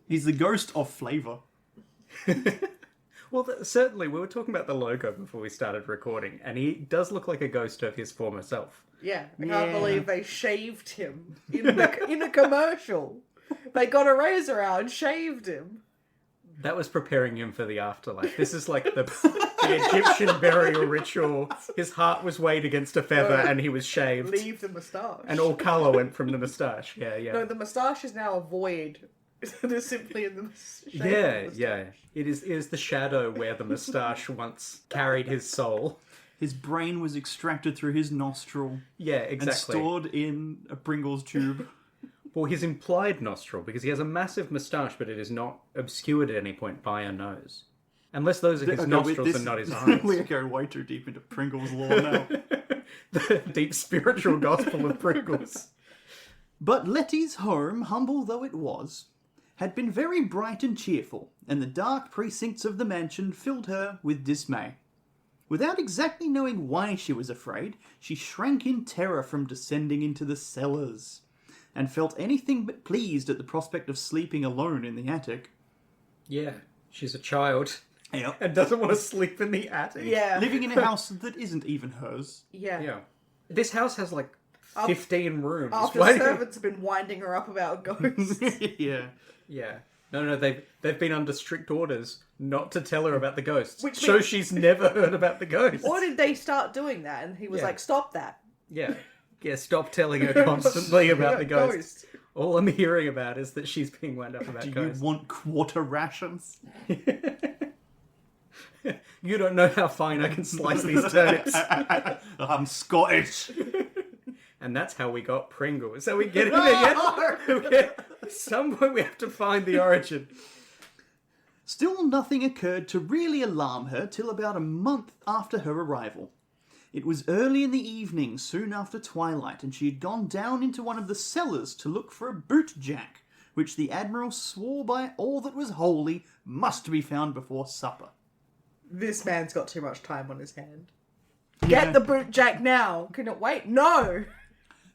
He's the ghost of flavour. Well, certainly, we were talking about the logo before we started recording, and he does look like a ghost of his former self. Yeah, I can't Yeah. believe they shaved him in a commercial. They got a razor out and shaved him. That was preparing him for the afterlife. This is like the Egyptian burial ritual. His heart was weighed against a feather and he was shaved. Leave the moustache. And all colour went from the moustache. Yeah, yeah. No, the moustache is now a void. There's simply in the shape of Yeah, the moustache. yeah. It is the shadow where the moustache once carried his soul. His brain was extracted through his nostril Yeah, and exactly. stored in a Pringles tube. Well, his implied nostril, because he has a massive moustache, but it is not obscured at any point by a nose. Unless those are his Okay, nostrils this- and not his eyes. We're going way too deep into Pringles lore now. The deep spiritual gospel of Pringles. But Letty's home, humble though it was, had been very bright and cheerful, and the dark precincts of the mansion filled her with dismay. Without exactly knowing why she was afraid, she shrank in terror from descending into the cellars, and felt anything but pleased at the prospect of sleeping alone in the attic. Yeah, she's a child Yep. and doesn't want to sleep in the attic. Yeah. Living in a house that isn't even hers. Yeah. Yeah. This house has like 15 rooms. After Why- servants have been winding her up about ghosts. Yeah. Yeah. No, they've been under strict orders not to tell her about the ghosts. Which so means- she's never heard about the ghosts. Or did they start doing that? And he was Yeah. like, stop that. Yeah. Yeah, stop telling her constantly about the Ghost. ghosts. All I'm hearing about is that she's being wound up about Do you ghosts. want quarter rations? You don't know how fine I can slice these turnips. I'm Scottish. And that's how we got Pringle. So we get in there yet? At some point we have to find the origin. Still nothing occurred to really alarm her till about a month after her arrival. It was early in the evening, soon after twilight, and she had gone down into one of the cellars to look for a boot jack, which the Admiral swore by all that was holy must be found before supper. This man's got too much time on his hand. Yeah. Get the boot jack now. Can it wait? No.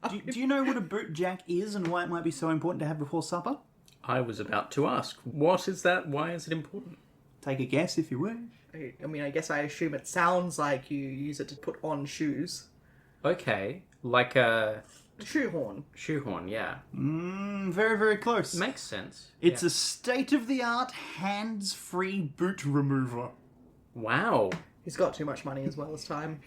Do you know what a boot jack is and why it might be so important to have before supper? I was about to ask, what is that? Why is it important? Take a guess if you wish. I mean, I guess I assume it sounds like you use it to put on shoes. Okay, like a Shoehorn. shoehorn, yeah. Very, very close. Makes sense. It's a state-of-the-art, hands-free boot remover. Wow. He's got too much money as well as time.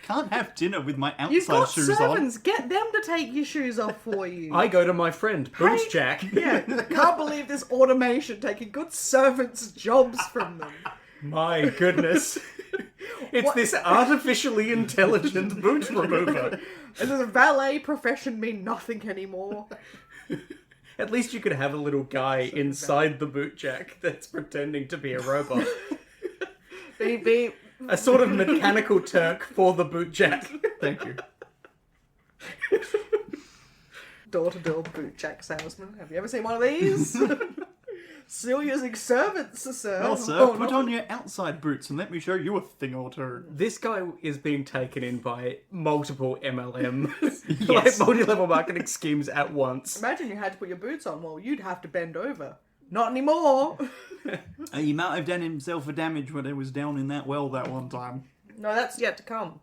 Can't have dinner with my You've outside got shoes on. servants. Get them to take your shoes off for you. I go to my friend, Boots Jack. Yeah, I can't believe this automation taking good servants' jobs from them. My goodness. It's this artificially intelligent boot remover. And does the valet profession mean nothing anymore? At least you could have a little guy inside the boot jack that's pretending to be a robot. Beep, beep. A sort of mechanical Turk for the boot jack. Thank you. Door-to-door boot jack salesman. Have you ever seen one of these? Still using servants, sir. Well, sir, Oh, put no. on your outside boots and let me show you a thing or two. This guy is being taken in by multiple MLM, Yes. like multi-level marketing schemes at once. Imagine you had to put your boots on. Well, you'd have to bend over. Not anymore. He might have done himself a damage when he was down in that well that one time. No, that's yet to come.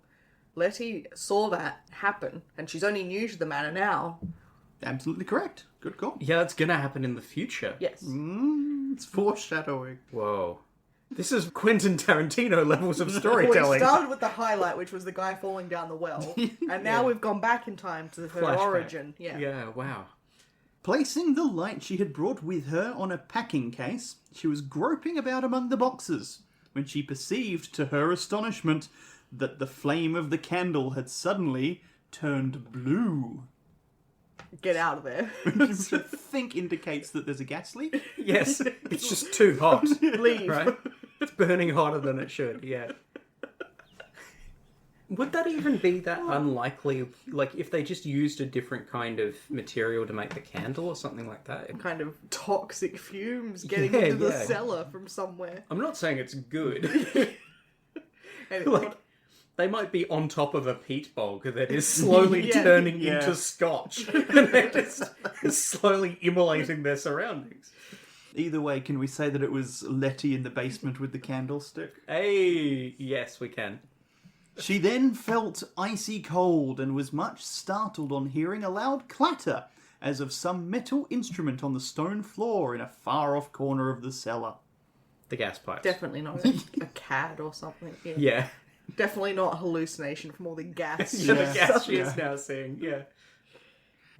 Letty saw that happen, and she's only new to the manor now. Absolutely correct. Good call. Yeah, that's gonna happen in the future. Yes. It's foreshadowing. Whoa. This is Quentin Tarantino levels of We storytelling. started with the highlight, which was the guy falling down the well, and now we've gone back in time to her Flashback. origin. Yeah, wow. Placing the light she had brought with her on a packing case, she was groping about among the boxes when she perceived, to her astonishment, that the flame of the candle had suddenly turned blue. Get out of there. Which I think indicates that there's a gas leak. Yes, it's just too hot. Leave. Right? It's burning hotter than it should, yeah. Would that even be that unlikely? Like, if they just used a different kind of material to make the candle or something like that? Kind of toxic fumes getting Yeah, into the yeah. cellar from somewhere. I'm not saying it's good. Anyway, Like, they might be on top of a peat bog that is slowly Yeah. turning Yeah. into scotch. And they're just slowly immolating their surroundings. Either way, can we say that it was Letty in the basement with the candlestick? Hey, yes, we can. She then felt icy cold and was much startled on hearing a loud clatter as of some metal instrument on the stone floor in a far-off corner of the cellar. The gas pipes. definitely not a cat or something. Yeah. Definitely not a hallucination from all the gas. Yeah, the Yeah. gas she Yeah. is now seeing, yeah.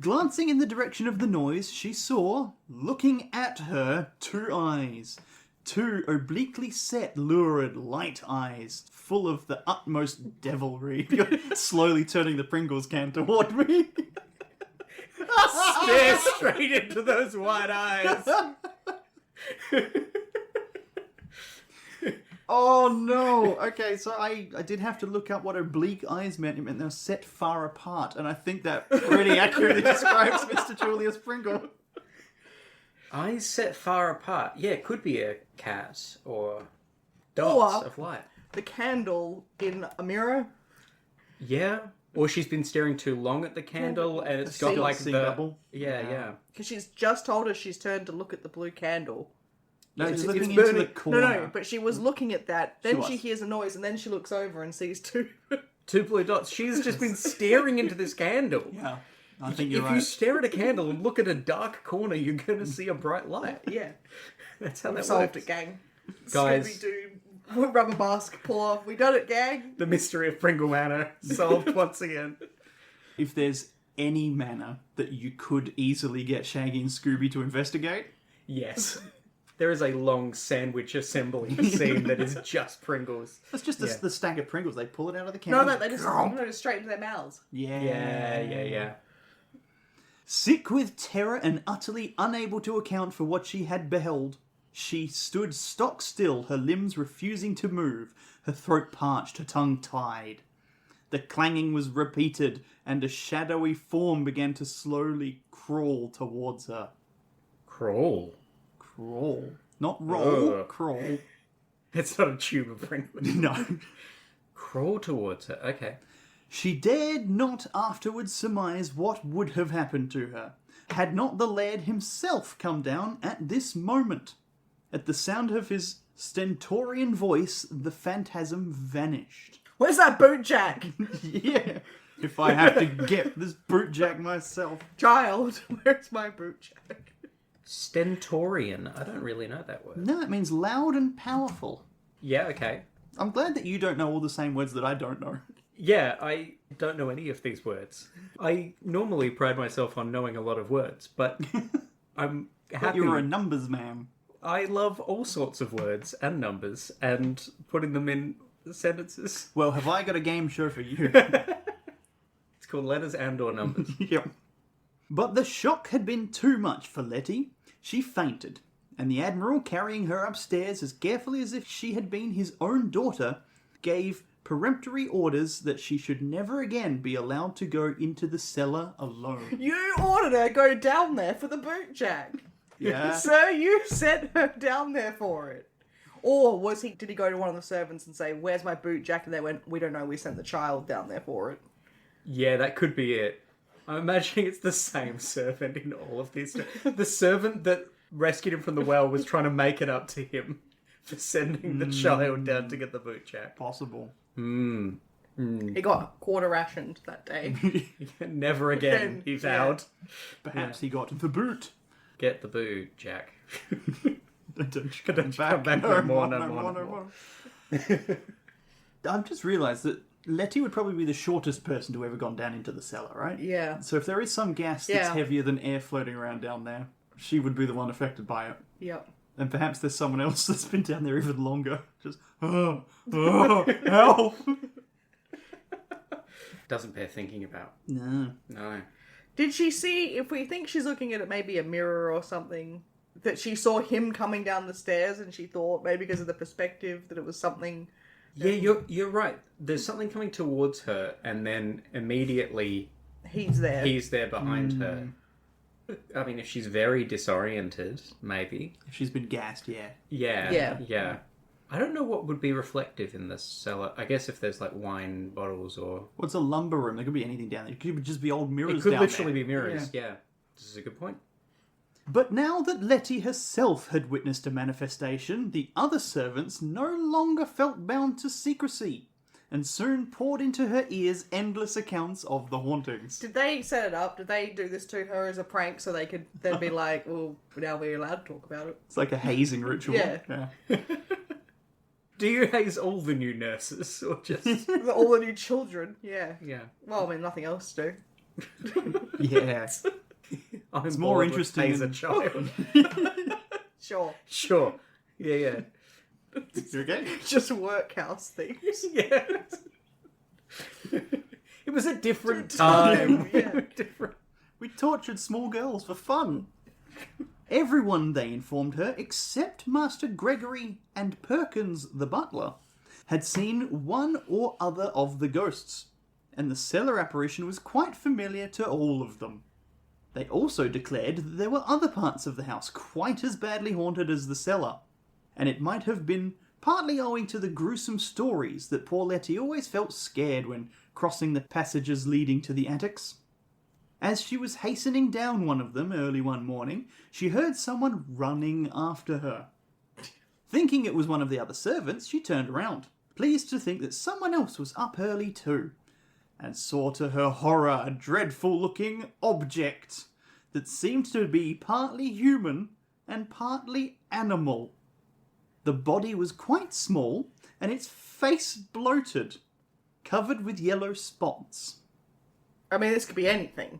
Glancing in the direction of the noise, she saw, looking at her, two eyes. Two obliquely set, lurid, light eyes, full of the utmost devilry. You're slowly turning the Pringles can toward me. Stare straight into those white eyes. Oh no! Okay, so I did have to look up what oblique eyes meant. It meant they were set far apart, and I think that pretty accurately describes Mr. Julius Pringle. Eyes set far apart. Yeah, it could be a cat or dots Or- of light. The candle in a mirror. Yeah. Or she's been staring too long at the candle and it's got sea- like sea the... bubble. Yeah. Because she's just told us she's turned to look at the blue candle. No, It's- she's looking it's into the burning- corner. No, but she was looking at that. Then She she was. hears a noise, and then she looks over and sees two. Two blue dots. She's just been staring into this candle. Yeah, I think If you're you right. stare at a candle and look at a dark corner, you're going to see a bright light. Yeah, That's how we that solved works. it, gang. Guys. Scooby-Doo, rubber mask, pull off. We done it, gang. The mystery of Pringle Manor solved once again. If there's any manner that you could easily get Shaggy and Scooby to investigate, Yes. There is a long sandwich assembly scene that is just Pringles. that's just Yeah. the stack of Pringles. They pull it out of the can. No, they just straight into their mouths. Yeah. Sick with terror and utterly unable to account for what she had beheld, she stood stock still, her limbs refusing to move, her throat parched, her tongue tied. The clanging was repeated, and a shadowy form began to slowly crawl towards her. Crawl. Crawl. Not roll, Ugh. crawl. It's not a tube of Pringle. No. Crawl towards her. Okay. She dared not afterwards surmise what would have happened to her, had not the laird himself come down at this moment. At the sound of his stentorian voice, the phantasm vanished. Where's that boot jack? Yeah. If I have to get this boot jack myself. Child, where's my boot jack? Stentorian. I don't really know that word. No, it means loud and powerful. Yeah, okay. I'm glad that you don't know all the same words that I don't know. Yeah, I don't know any of these words. I normally pride myself on knowing a lot of words, but I'm happy. You're a numbers man. I love all sorts of words and numbers and putting them in sentences. Well, have I got a game show for you? It's called letters and or numbers. Yep. But the shock had been too much for Letty. She fainted, and the Admiral, carrying her upstairs as carefully as if she had been his own daughter, gave peremptory orders that she should never again be allowed to go into the cellar alone. You ordered her go down there for the boot jack. Yeah. So you sent her down there for it. Or did he go to one of the servants and say, where's my boot jack? And they went, we don't know, we sent the child down there for it. Yeah, that could be it. I'm imagining it's the same servant in all of these. The servant that rescued him from the well was trying to make it up to him for sending the child down to get the boot jack. Possible. He got quarter rationed that day. Never again, he vowed. Perhaps he got the boot. Get the boot, Jack. Don't come back no more. I've just realised that Letty would probably be the shortest person to ever gone down into the cellar, right? Yeah. So if there is some gas that's heavier than air floating around down there, she would be the one affected by it. Yep. And perhaps there's someone else that's been down there even longer. Just, help! Doesn't bear thinking about. No. Did she see, if we think she's looking at it maybe a mirror or something, that she saw him coming down the stairs and she thought maybe because of the perspective that it was something... Yeah, you're right. There's something coming towards her and then immediately... He's there behind her. I mean, if she's very disoriented, maybe. If she's been gassed, yeah. Yeah. I don't know what would be reflective in this cellar. I guess if there's like wine bottles or... Well, it's a lumber room. There could be anything down there. It could just be old mirrors down there. It could there. literally be mirrors, yeah. This is a good point. But now that Letty herself had witnessed a manifestation, the other servants no longer felt bound to secrecy, and soon poured into her ears endless accounts of the hauntings. Did they set it up? Did they do this to her as a prank so they could then be like, well, now we're allowed to talk about it? It's like a hazing ritual. Yeah. Do you haze all the new nurses, or just... All the new children, yeah. Yeah. Well, I mean, nothing else to do. Yeah. It's more interesting as a child. Sure. Yeah. You okay? Just workhouse things. Yeah. It was a different time. Yeah. We tortured small girls for fun. Everyone, they informed her, except Master Gregory and Perkins, the butler, had seen one or other of the ghosts, and the cellar apparition was quite familiar to all of them. They also declared that there were other parts of the house quite as badly haunted as the cellar, and it might have been partly owing to the gruesome stories that poor Letty always felt scared when crossing the passages leading to the attics. As she was hastening down one of them early one morning, she heard someone running after her. Thinking it was one of the other servants, she turned around, pleased to think that someone else was up early too, and saw to her horror a dreadful-looking object that seemed to be partly human and partly animal. The body was quite small, and its face bloated, covered with yellow spots. I mean, this could be anything.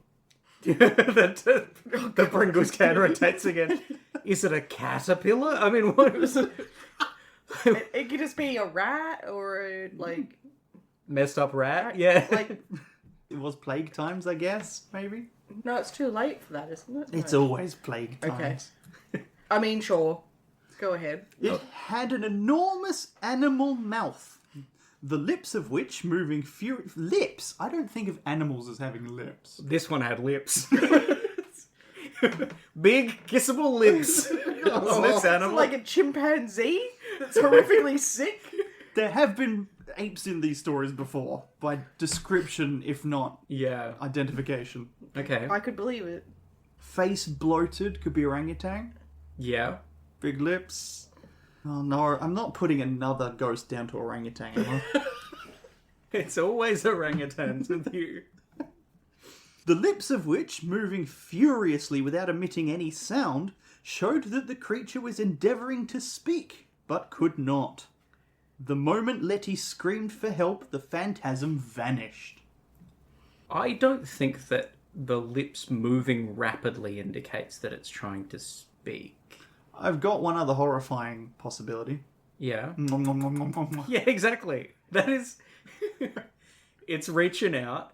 The Pringles can rotates again. Is it a caterpillar? I mean, what is it? It could just be a rat or a, like... Messed up rat? Yeah. Like... It was plague times, I guess, maybe? No, it's too late for that, isn't it? It's always plague times. Okay. I mean, sure. Go ahead. It had an enormous animal mouth, the lips of which moving lips? I don't think of animals as having lips. This one had lips. Big, kissable lips on this It's animal. like a chimpanzee that's horrifically sick. There have been apes in these stories before, by description, if not Yeah. identification. Okay. I could believe it. Face bloated could be orangutan. Yeah. Big lips. Oh no, I'm not putting another ghost down to orangutan, am I? It's always orangutans with you. The lips of which, moving furiously without emitting any sound, showed that the creature was endeavouring to speak, but could not. The moment Letty screamed for help, the phantasm vanished. I don't think that the lips moving rapidly indicates that it's trying to speak. I've got one other horrifying possibility. Yeah. Nom, nom, nom, nom, nom. Yeah, exactly. That is... it's reaching out.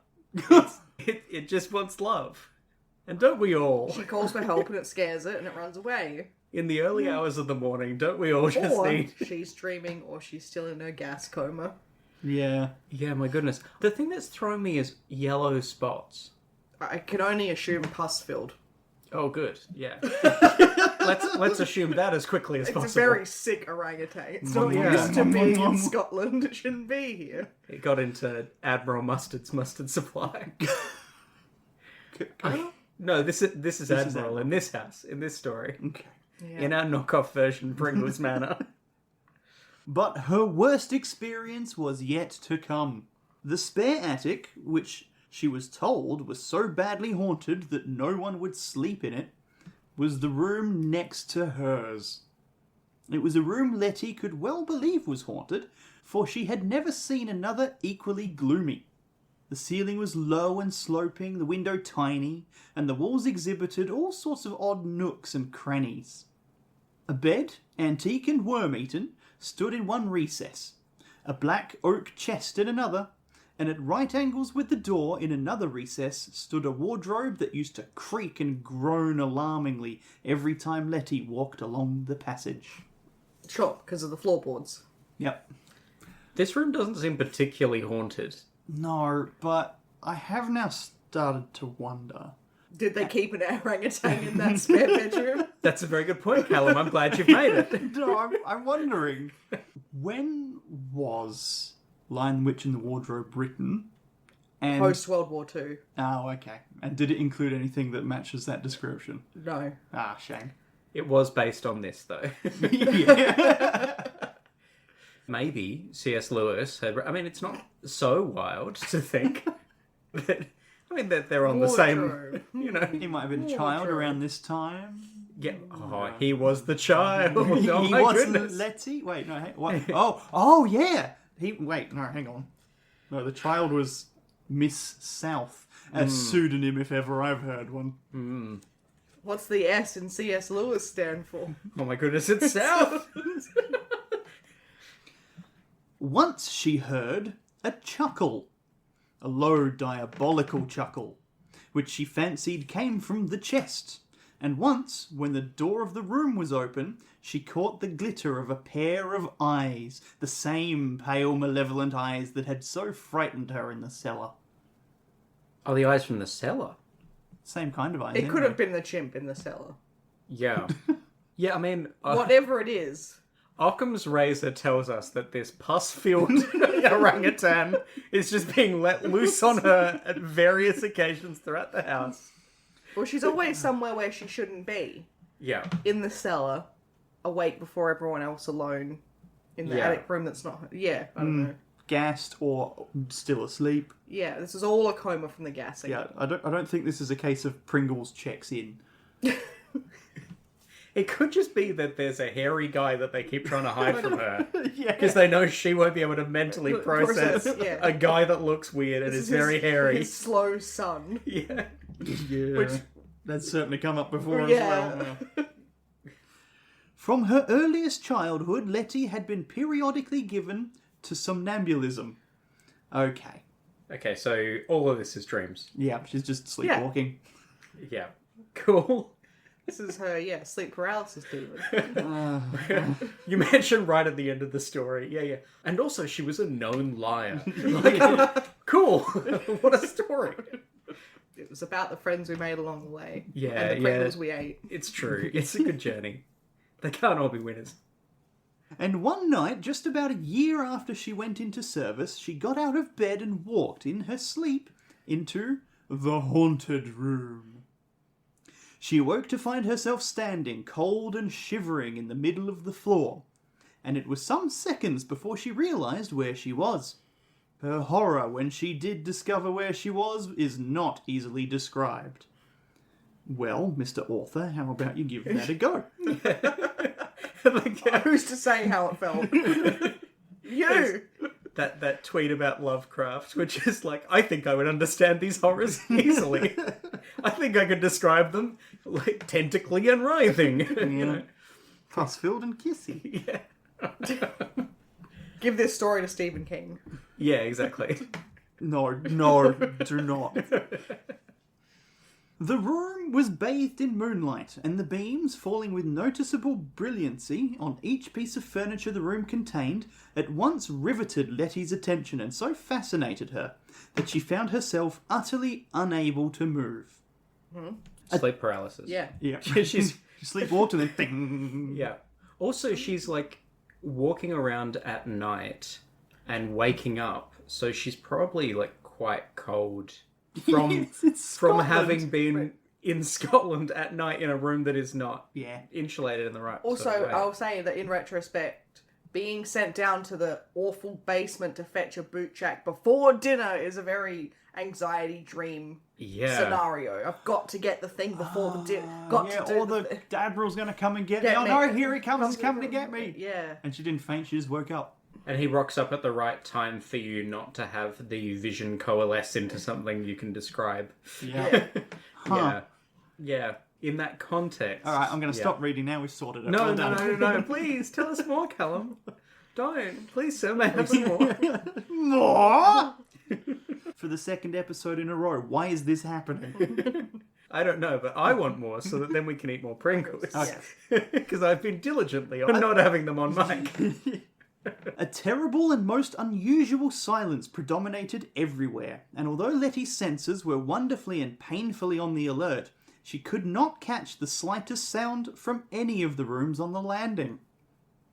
It just wants love. And don't we all? She calls for help and it scares it and it runs away. In the early hours of the morning, don't we all just Or need... she's dreaming or she's still in her gas coma. Yeah. Yeah, my goodness. The thing that's thrown me is yellow spots. I can only assume pus-filled. Oh, good. Yeah. let's assume that as quickly as It's possible. a very sick orangutan. It's not Yeah. used to being in Scotland. It shouldn't be here. It got into Admiral Mustard's mustard supply. No, this is Admiral in this house, in this story. Okay. Yeah. In our knockoff version, Pringle's Manor. But her worst experience was yet to come. The spare attic, which she was told was so badly haunted that no one would sleep in it, was the room next to hers. It was a room Letty could well believe was haunted, for she had never seen another equally gloomy. The ceiling was low and sloping, the window tiny, and the walls exhibited all sorts of odd nooks and crannies. A bed, antique and worm-eaten, stood in one recess, a black oak chest in another, and at right angles with the door in another recess stood a wardrobe that used to creak and groan alarmingly every time Letty walked along the passage. Sure, because of the floorboards. Yep. This room doesn't seem particularly haunted. No, but I have now started to wonder. Did they keep an orangutan in that spare bedroom? That's a very good point, Callum. I'm glad you've made it. No, I'm wondering, when was Lion Witch in the Wardrobe written? And Post-World War II. Oh, okay. And did it include anything that matches that description? No. Ah, shame. It was based on this, though. Yeah. Maybe C.S. Lewis had... I mean, it's not so wild to think that... I mean, that they're on the same... Wardrobe. You know... He might have been a child Wardrobe. around this time. Yeah. Oh, he was the child. Oh, He my wasn't goodness. Letty? Wait, no, what? Oh, yeah. Wait, no, hang on. No, the child was Miss South. A pseudonym, if ever I've heard one. What's the S in C.S. Lewis stand for? Oh my goodness, it's South. Once she heard a chuckle. A low, diabolical chuckle, which she fancied came from the chest. And once, when the door of the room was open, she caught the glitter of a pair of eyes, the same pale, malevolent eyes that had so frightened her in the cellar. Oh, the eyes from the cellar. Same kind of eyes. It could anyway. have been the chimp in the cellar. Yeah. Yeah, I mean... Whatever it is. Occam's razor tells us that this pus-filled orangutan is just being let loose on her at various occasions throughout the house. Well, she's always somewhere where she shouldn't be. Yeah. In the cellar, awake before everyone else alone. In the Yeah. attic room that's not... Yeah, I don't know. Gassed or still asleep. Yeah, this is all a coma from the gassing. Yeah, I don't think this is a case of Pringles checks in. It could just be that there's a hairy guy that they keep trying to hide from her. Yeah. Because they know she won't be able to mentally process Yeah. a guy that looks weird and This is very his, hairy. His slow son. Yeah. Yeah. Which- That's certainly come up before Yeah. as well. From her earliest childhood, Letty had been periodically given to somnambulism. Okay. Okay, so all of this is dreams. Yeah, she's just sleepwalking. Yeah. Cool. This is her, sleep paralysis demon. You mentioned right at the end of the story. Yeah, yeah. And also, she was a known liar. Like, cool. What a story. It was about the friends we made along the way. Yeah, and the Pringles we ate. It's true. It's a good journey. They can't all be winners. And one night, just about a year after she went into service, she got out of bed and walked in her sleep into the haunted room. She awoke to find herself standing, cold and shivering, in the middle of the floor, and it was some seconds before she realised where she was. Her horror when she did discover where she was is not easily described. Well, Mr. Author, how about you give that a go? Who's to say how it felt? You! That tweet about Lovecraft, which is like, I think I would understand these horrors easily. I think I could describe them like tentacly and writhing. You know? Pus-filled and kissy. Yeah. Give this story to Stephen King. Yeah, exactly. No, do not. The room was bathed in moonlight, and the beams, falling with noticeable brilliancy on each piece of furniture the room contained, at once riveted Letty's attention and so fascinated her that she found herself utterly unable to move. Sleep paralysis. Yeah. Yeah. She's She sleepwalked and then bing. yeah. Also, she's like walking around at night and waking up, so she's probably like quite cold from It's from Scotland. having been in Scotland at night in a room that is not Yeah. insulated in the right Also, sort of way. I'll say that in retrospect, being sent down to the awful basement to fetch a boot jack before dinner is a very anxiety dream Yeah. scenario. I've got to get the thing before the dinner. Got Yeah, to do or the Admiral's going to come and get me. Get Oh me. no, here he comes. He's coming to get me. Yeah. And she didn't faint. She just woke up. And he rocks up at the right time for you not to have the vision coalesce into something you can describe. Yeah. Yeah. Yeah. In that context. All right, I'm going to stop reading now. We've sorted it. No, Well no, done. no, no, please tell us more, Callum. Don't. Please, sir, may I have some more? More? For the second episode in a row. Why is this happening? I don't know, but I want more so that then we can eat more Pringles. Okay. Because I've been diligently on not having them on mic. A terrible and most unusual silence predominated everywhere, and although Letty's senses were wonderfully and painfully on the alert, she could not catch the slightest sound from any of the rooms on the landing.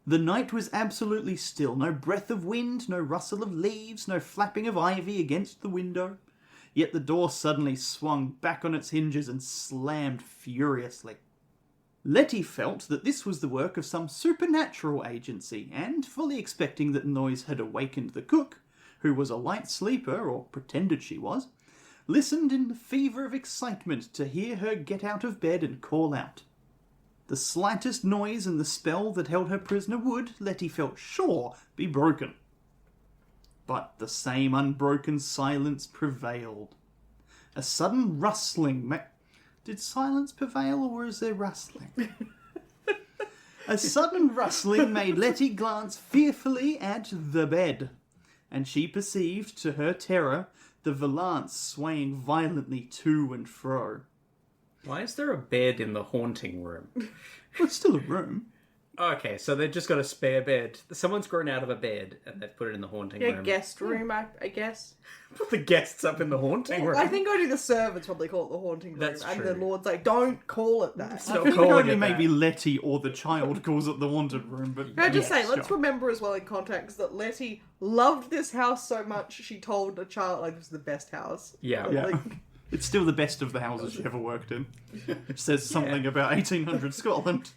The night was absolutely still, no breath of wind, no rustle of leaves, no flapping of ivy against the window. Yet the door suddenly swung back on its hinges and slammed furiously. Letty felt that this was the work of some supernatural agency, and, fully expecting that noise had awakened the cook, who was a light sleeper, or pretended she was, listened in the fever of excitement to hear her get out of bed and call out. The slightest noise and the spell that held her prisoner would, Letty felt sure, be broken. But the same unbroken silence prevailed. A sudden rustling Did silence prevail, or was there rustling? A sudden rustling made Letty glance fearfully at the bed, and she perceived, to her terror, the valance swaying violently to and fro. Why is there a bed in the haunting room? Well, it's still a room. Okay, so they've just got a spare bed. Someone's grown out of a bed and they've put it in the haunting Yeah, room. guest room, I guess. Put the guests up in the haunting room. I think only the servants probably call it the haunting room. That's and true. the Lord's like, don't call it that. Stop I think calling only it maybe that. Letty or the child calls it the haunted room, but Can I just say, yes, let's sure. remember as well in context that Letty loved this house so much she told a child like this was the best house. Yeah. Yeah. Like, It's still the best of the houses she ever worked in. Which says something about 1800 Scotland.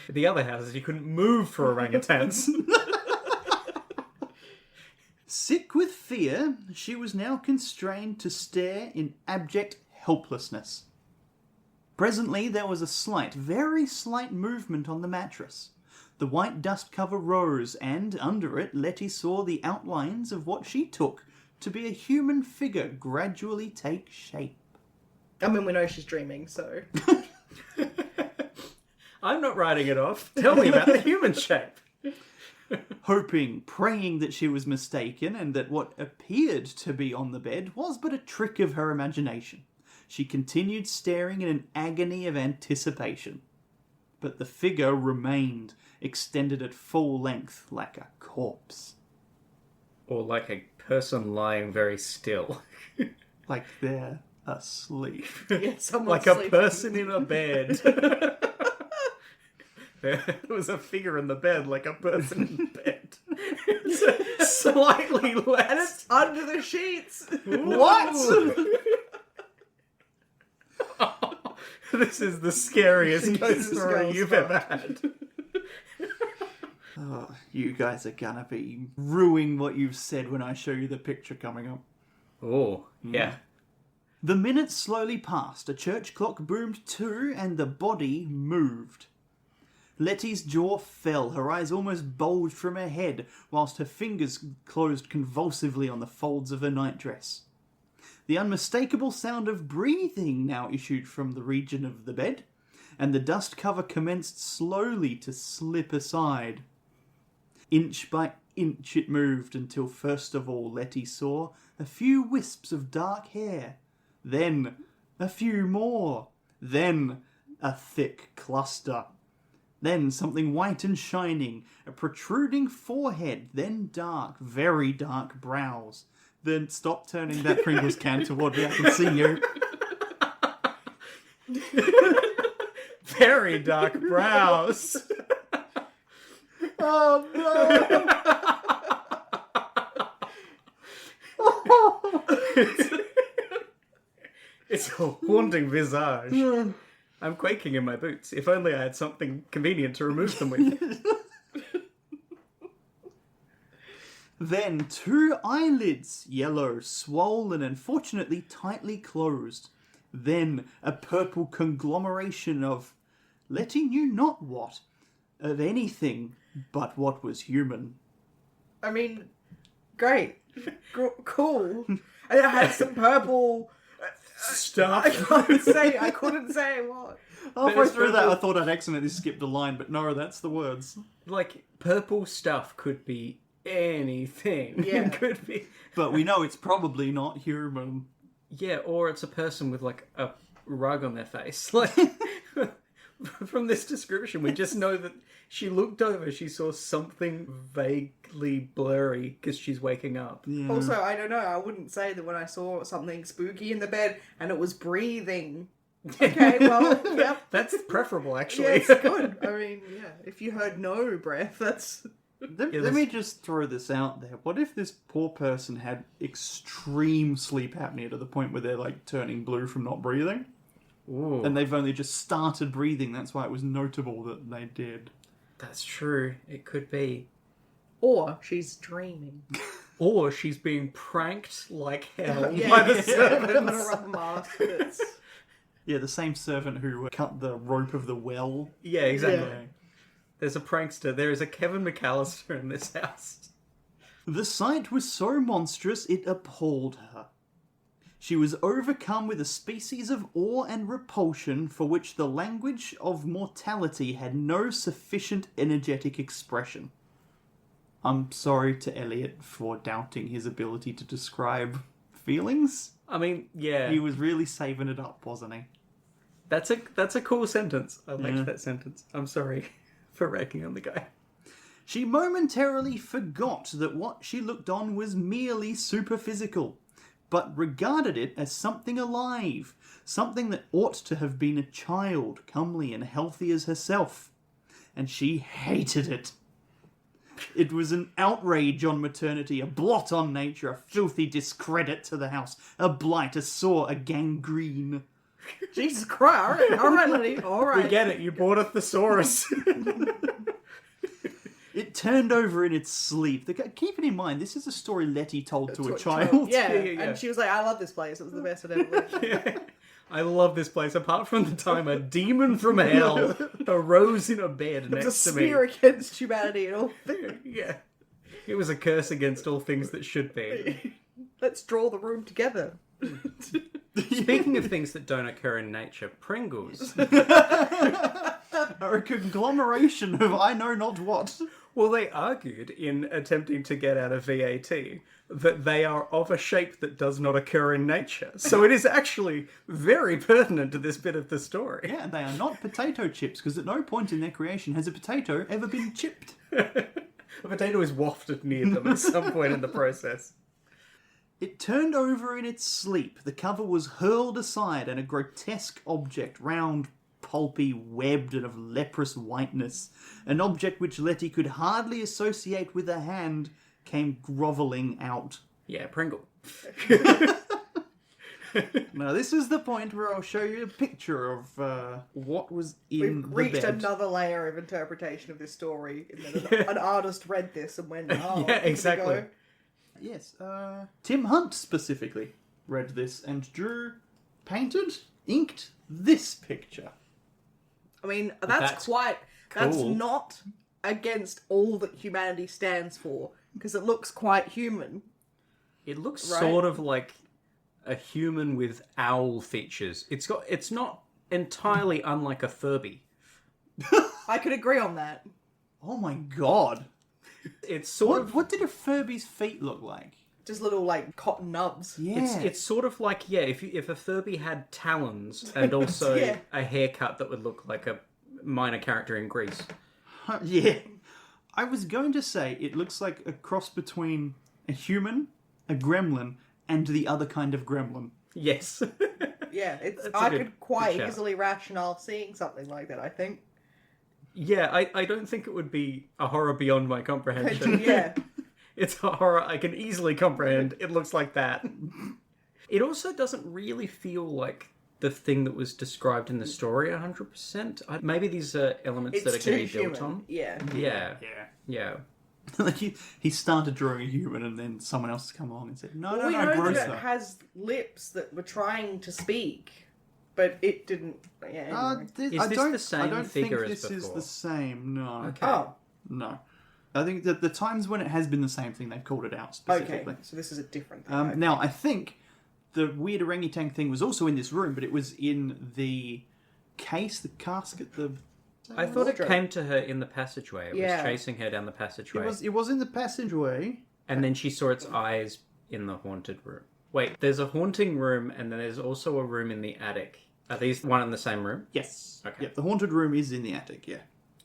The other houses, you couldn't move for orangutans. Sick with fear, she was now constrained to stare in abject helplessness. Presently there was a slight, very slight movement on the mattress. The white dust cover rose, and under it Letty saw the outlines of what she took to be a human figure gradually take shape. I mean, we know she's dreaming, so. I'm not writing it off. Tell me about the human shape. Hoping, praying that she was mistaken and that what appeared to be on the bed was but a trick of her imagination, she continued staring in an agony of anticipation. But the figure remained, extended at full length like a corpse. Or like a person lying very still. Like they're asleep. Yeah, someone's Like a sleeping. person in a bed. There was a figure in the bed, like a person in the bed. It's slightly And less. it's under the sheets. What? This is the scariest ghost Jesus story Christ. you've ever had. Oh, you guys are gonna be ruining what you've said when I show you the picture coming up. Oh, yeah. The minutes slowly passed, a church clock boomed too, and the body moved. Letty's jaw fell, her eyes almost bulged from her head, whilst her fingers closed convulsively on the folds of her nightdress. The unmistakable sound of breathing now issued from the region of the bed, and the dust cover commenced slowly to slip aside. Inch by inch it moved until first of all Letty saw a few wisps of dark hair, then a few more, then a thick cluster, then something white and shining, a protruding forehead, then dark, very dark brows. Then stop turning that Pringles can toward me, I can see you. Very dark brows. Oh no! It's a haunting visage. I'm quaking in my boots. If only I had something convenient to remove them with. Then two eyelids, yellow, swollen, and fortunately tightly closed. Then a purple conglomeration of, Letty knew not what, of anything but what was human. I mean, great. Cool. And it had some purple... Stuff. I couldn't say what. Halfway There's through that, purple- I thought I'd accidentally skipped a line, but no, that's the words. Like, purple stuff could be anything. Yeah. It could be. But we know it's probably not human. Yeah, or it's a person with, like, a rug on their face. Like, from this description, we just know that she looked over, she saw something vaguely blurry because she's waking up. Yeah. Also, I don't know, I wouldn't say that when I saw something spooky in the bed and it was breathing. Okay, well, yep. That's preferable, Yeah, actually. it's good. I mean, yeah, if you heard no breath, that's... Let me just throw this out there. What if this poor person had extreme sleep apnea to the point where they're like turning blue from not breathing? Ooh, And they've only just started breathing. That's why it was notable that they did. that's true. It could be. Or she's dreaming. Or she's being pranked like hell Yeah, by the yeah. servants. On a rubber mask that's... Yeah, the same servant who cut the rope of the well. Yeah, exactly. Yeah. There's a prankster. There is a Kevin McAllister in this house. The sight was so monstrous it appalled her. She was overcome with a species of awe and repulsion for which the language of mortality had no sufficient energetic expression. I'm sorry to Elliott for doubting his ability to describe feelings. I mean, yeah, He was really saving it up, wasn't he? that's a cool sentence. I liked Yeah. that sentence. I'm sorry for ragging on the guy. She momentarily forgot that what she looked on was merely superphysical, but regarded it as something alive, something that ought to have been a child, comely and healthy as herself. And she hated it. It was an outrage on maternity, a blot on nature, a filthy discredit to the house, a blight, a sore, a gangrene. Jesus Christ, alright, Lenny, alright. We get it. You bought a thesaurus. It turned over in its sleep. Keep it in mind, this is a story Letty told to a child. Yeah, Yeah. and she was like, I love this place, it was the best I'd ever lived. I love this place. Apart from the time a demon from hell arose in a bed It's a next to me. spear against humanity and all. Yeah. It was a curse against all things that should be. Let's draw the room together. Speaking of things that don't occur in nature, Pringles. A conglomeration of I know not what. Well, they argued in attempting to get out of VAT that they are of a shape that does not occur in nature. So it is actually very pertinent to this bit of the story. Yeah, they are not potato chips, because at no point in their creation has a potato ever been chipped. A potato is wafted near them at some point in the process. It turned over in its sleep. The cover was hurled aside, and a grotesque object, round, pulpy, webbed, and of leprous whiteness, an object which Letty could hardly associate with a hand, came grovelling out. Yeah, Pringle. Now, this is the point where I'll show you a picture of what was in the We've reached bed. another layer of interpretation of this story. And then an artist read this and went, oh, Yeah, exactly. Yes, Tim Hunt specifically read this and painted, inked this picture. I mean, That's that's cool. not against all that humanity stands for, because it looks quite human. It looks Right. sort of like a human with owl features. It's not entirely unlike a Furby. I could agree on that. Oh my god. It's sort of What did a Furby's feet look like? Just little, like, cotton nubs. Yeah. it's sort of like, yeah, if a Furby had talons and also Yeah. a haircut that would look like a minor character in Grease. Yeah. I was going to say it looks like a cross between a human, a gremlin, and the other kind of gremlin. Yes. Yeah, That's a I good- could quite good shout. easily rationale seeing something like that, I think. Yeah, I don't think it would be a horror beyond my comprehension. Yeah. It's a horror I can easily comprehend. It looks like that. It also doesn't really feel like the thing that was described in the story 100%. Maybe these are elements It's that are too going to be human. built on. Yeah. Yeah, Yeah. yeah. Like he started drawing a human and then someone else has come along and said, no, We no, know grosser. that it has lips that were trying to speak, but it didn't. Yeah, anyway. Is I this don't, the same I don't think figure as this is before? the same, no. Okay. Oh, No. I think that the times when it has been the same thing, they've called it out specifically. okay. So this is a different thing. Okay. Now, I think the weird orangutan thing was also in this room, but it was in the case, the casket, the... I thought it Wardrobe. came to her in the passageway. It was Yeah. chasing her down the passageway. It was in the passageway. And then she saw its eyes in the haunted room. Wait, there's a haunting room and then there's also a room in the attic. Are these one in the same room? Yes. Okay. Yep, the haunted room is in the attic, yeah.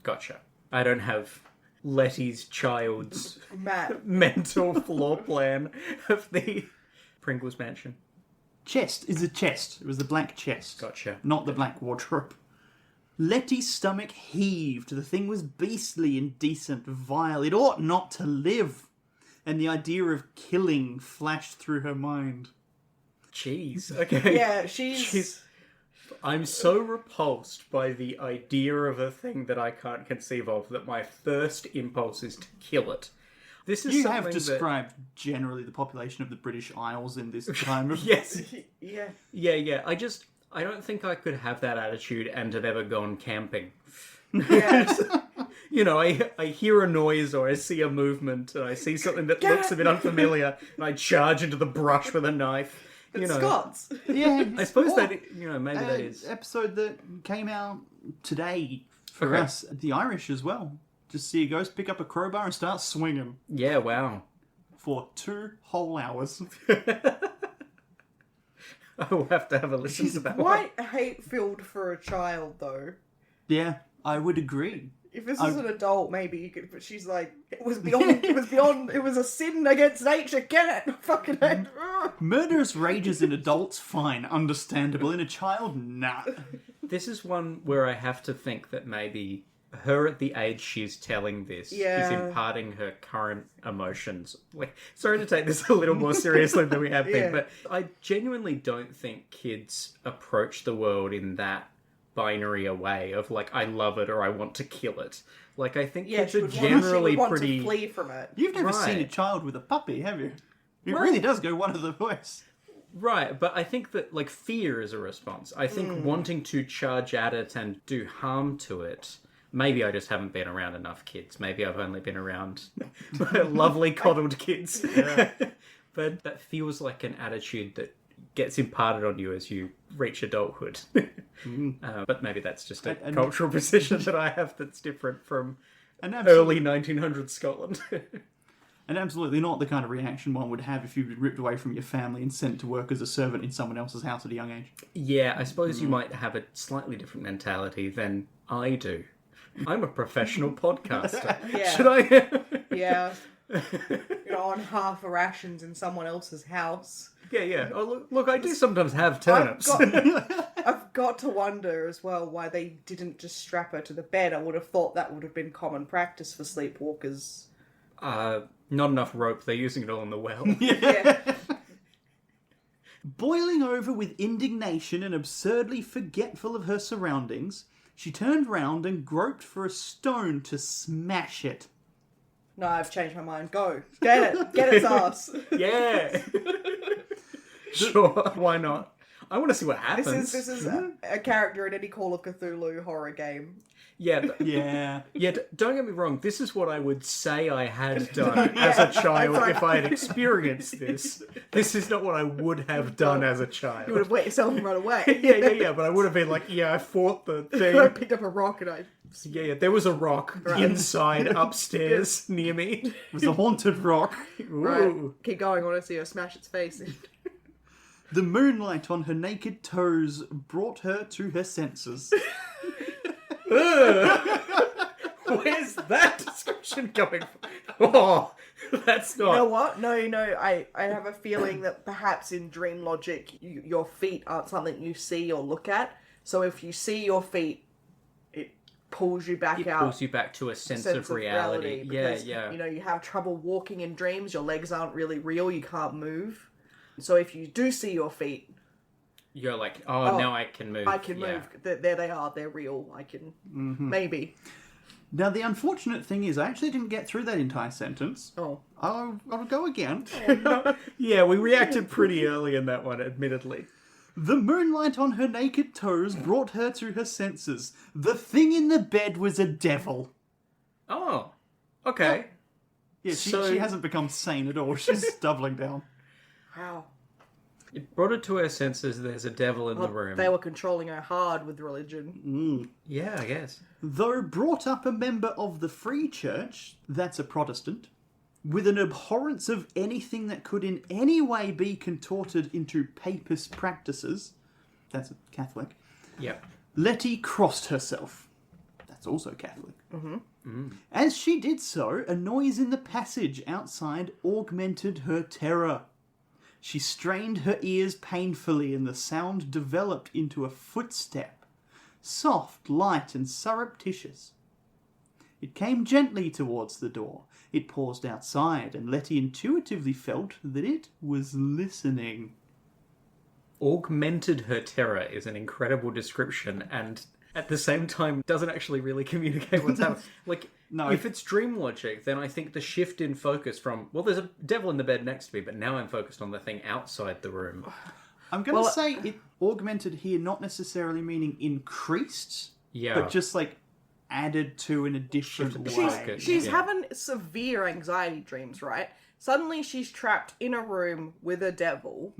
Gotcha. I don't have Letty's child's Matt. mental floor plan of the Pringles mansion. Chest is a chest. It was the black chest. Gotcha. Not the black wardrobe. Letty's stomach heaved. The thing was beastly, indecent, vile. It ought not to live. And the idea of killing flashed through her mind. Jeez. Okay. Yeah, she's. I'm so repulsed by the idea of a thing that I can't conceive of that my first impulse is to kill it. This is You something have that- described generally the population of the British Isles in this time of... Yes. Yeah. Yeah. I don't think I could have that attitude and have ever gone camping. Yeah. You know, I hear a noise or I see a movement and I see something that looks a bit unfamiliar and I charge into the brush with a knife. You It's know, Scots. Yeah. I suppose Or that, maybe that an is. episode that came out today for Okay. us, the Irish as well. Just see a ghost, pick up a crowbar and start swinging Yeah, wow. for 2 whole hours. I will have to have a listen to that one. Quite hate-filled for a child, though. Yeah, I would agree. If this was an adult, maybe you could. But she's like, it was beyond. It was a sin against nature. Get it? Fucking hate. Murderous rages in adults, fine, understandable. In a child, nah. This is one where I have to think that maybe her at the age she's telling this is Yeah. imparting her current emotions. Like, sorry to take this a little more seriously than we have been, Yeah. but I genuinely don't think kids approach the world in that binary a way of like, I love it or I want to kill it. Like, I think Yeah, kids she are would generally want pretty... to flee from it. You've never Right. seen a child with a puppy, have you? It Right. really does go one of the ways. Right, but I think that, like, fear is a response. I think wanting to charge at it and do harm to it... Maybe I just haven't been around enough kids. Maybe I've only been around lovely coddled kids. But that feels like an attitude that gets imparted on you as you reach adulthood. But maybe that's just a And- cultural position that I have that's different from And early 1900s Scotland. And absolutely not the kind of reaction one would have if you'd been ripped away from your family and sent to work as a servant in someone else's house at a young age. Yeah, I suppose you might have a slightly different mentality than I do. I'm a professional podcaster. Yeah. Should I? Yeah. on half a rations in someone else's house. Yeah. Oh, look, I do sometimes have turnips. I've got to wonder as well why they didn't just strap her to the bed. I would have thought that would have been common practice for sleepwalkers. Not enough rope. They're using it all in the well. Yeah. Boiling over with indignation and absurdly forgetful of her surroundings, she turned round and groped for a stone to smash it. No, I've changed my mind. Go. Get it. Get its ass. Yeah. Sure. Why not? I want to see what happens. This is a character in any Call of Cthulhu horror game. Yeah. Yeah. Yeah, don't get me wrong. This is what I would say I had done as a child if I had experienced this. This is not what I would have done as a child. You would have wet yourself and run away. Yeah. But I would have been like, I fought the I thing. picked up a rock and I... Yeah. There was a rock inside, upstairs, near me. It was a haunted rock. Right. Ooh. Keep going. I want to see her smash its face. The moonlight on her naked toes brought her to her senses. Where's that description coming from? Oh, that's not... You know what? No, I have a feeling that perhaps in dream logic, your feet aren't something you see or look at. So if you see your feet, it pulls you back out. It pulls you back to a sense of reality. Because, Yeah. you have trouble walking in dreams. Your legs aren't really real. You can't move. So if you do see your feet... You're like, now I can move. I can move. There they are. They're real. I can... Maybe. Now, the unfortunate thing is, I actually didn't get through that entire sentence. Oh. I'll go again. Yeah, we reacted pretty early in that one, admittedly. The moonlight on her naked toes brought her to her senses. The thing in the bed was a devil. Oh, okay. Yeah, she hasn't become sane at all. She's doubling down. Wow. It brought her to her senses there's a devil in the room. They were controlling her hard with religion. Yeah, I guess. Though brought up a member of the Free Church, that's a Protestant, with an abhorrence of anything that could in any way be contorted into papist practices, that's a Catholic, Yep. Letty crossed herself. That's also Catholic. As she did so, a noise in the passage outside augmented her terror. She strained her ears painfully and the sound developed into a footstep, soft, light and surreptitious. It came gently towards the door. It paused outside and Letty intuitively felt that it was listening. Augmented her terror is an incredible description and at the same time doesn't actually really communicate what's happening. Like, No. if it's dream logic, then I think the shift in focus from, well, there's a devil in the bed next to me, but now I'm focused on the thing outside the room. I'm going to say it augmented here, not necessarily meaning increased, Yeah. but just like added to in a different Shifted the way. focus. She's Yeah. having severe anxiety dreams, right? Suddenly she's trapped in a room with a devil,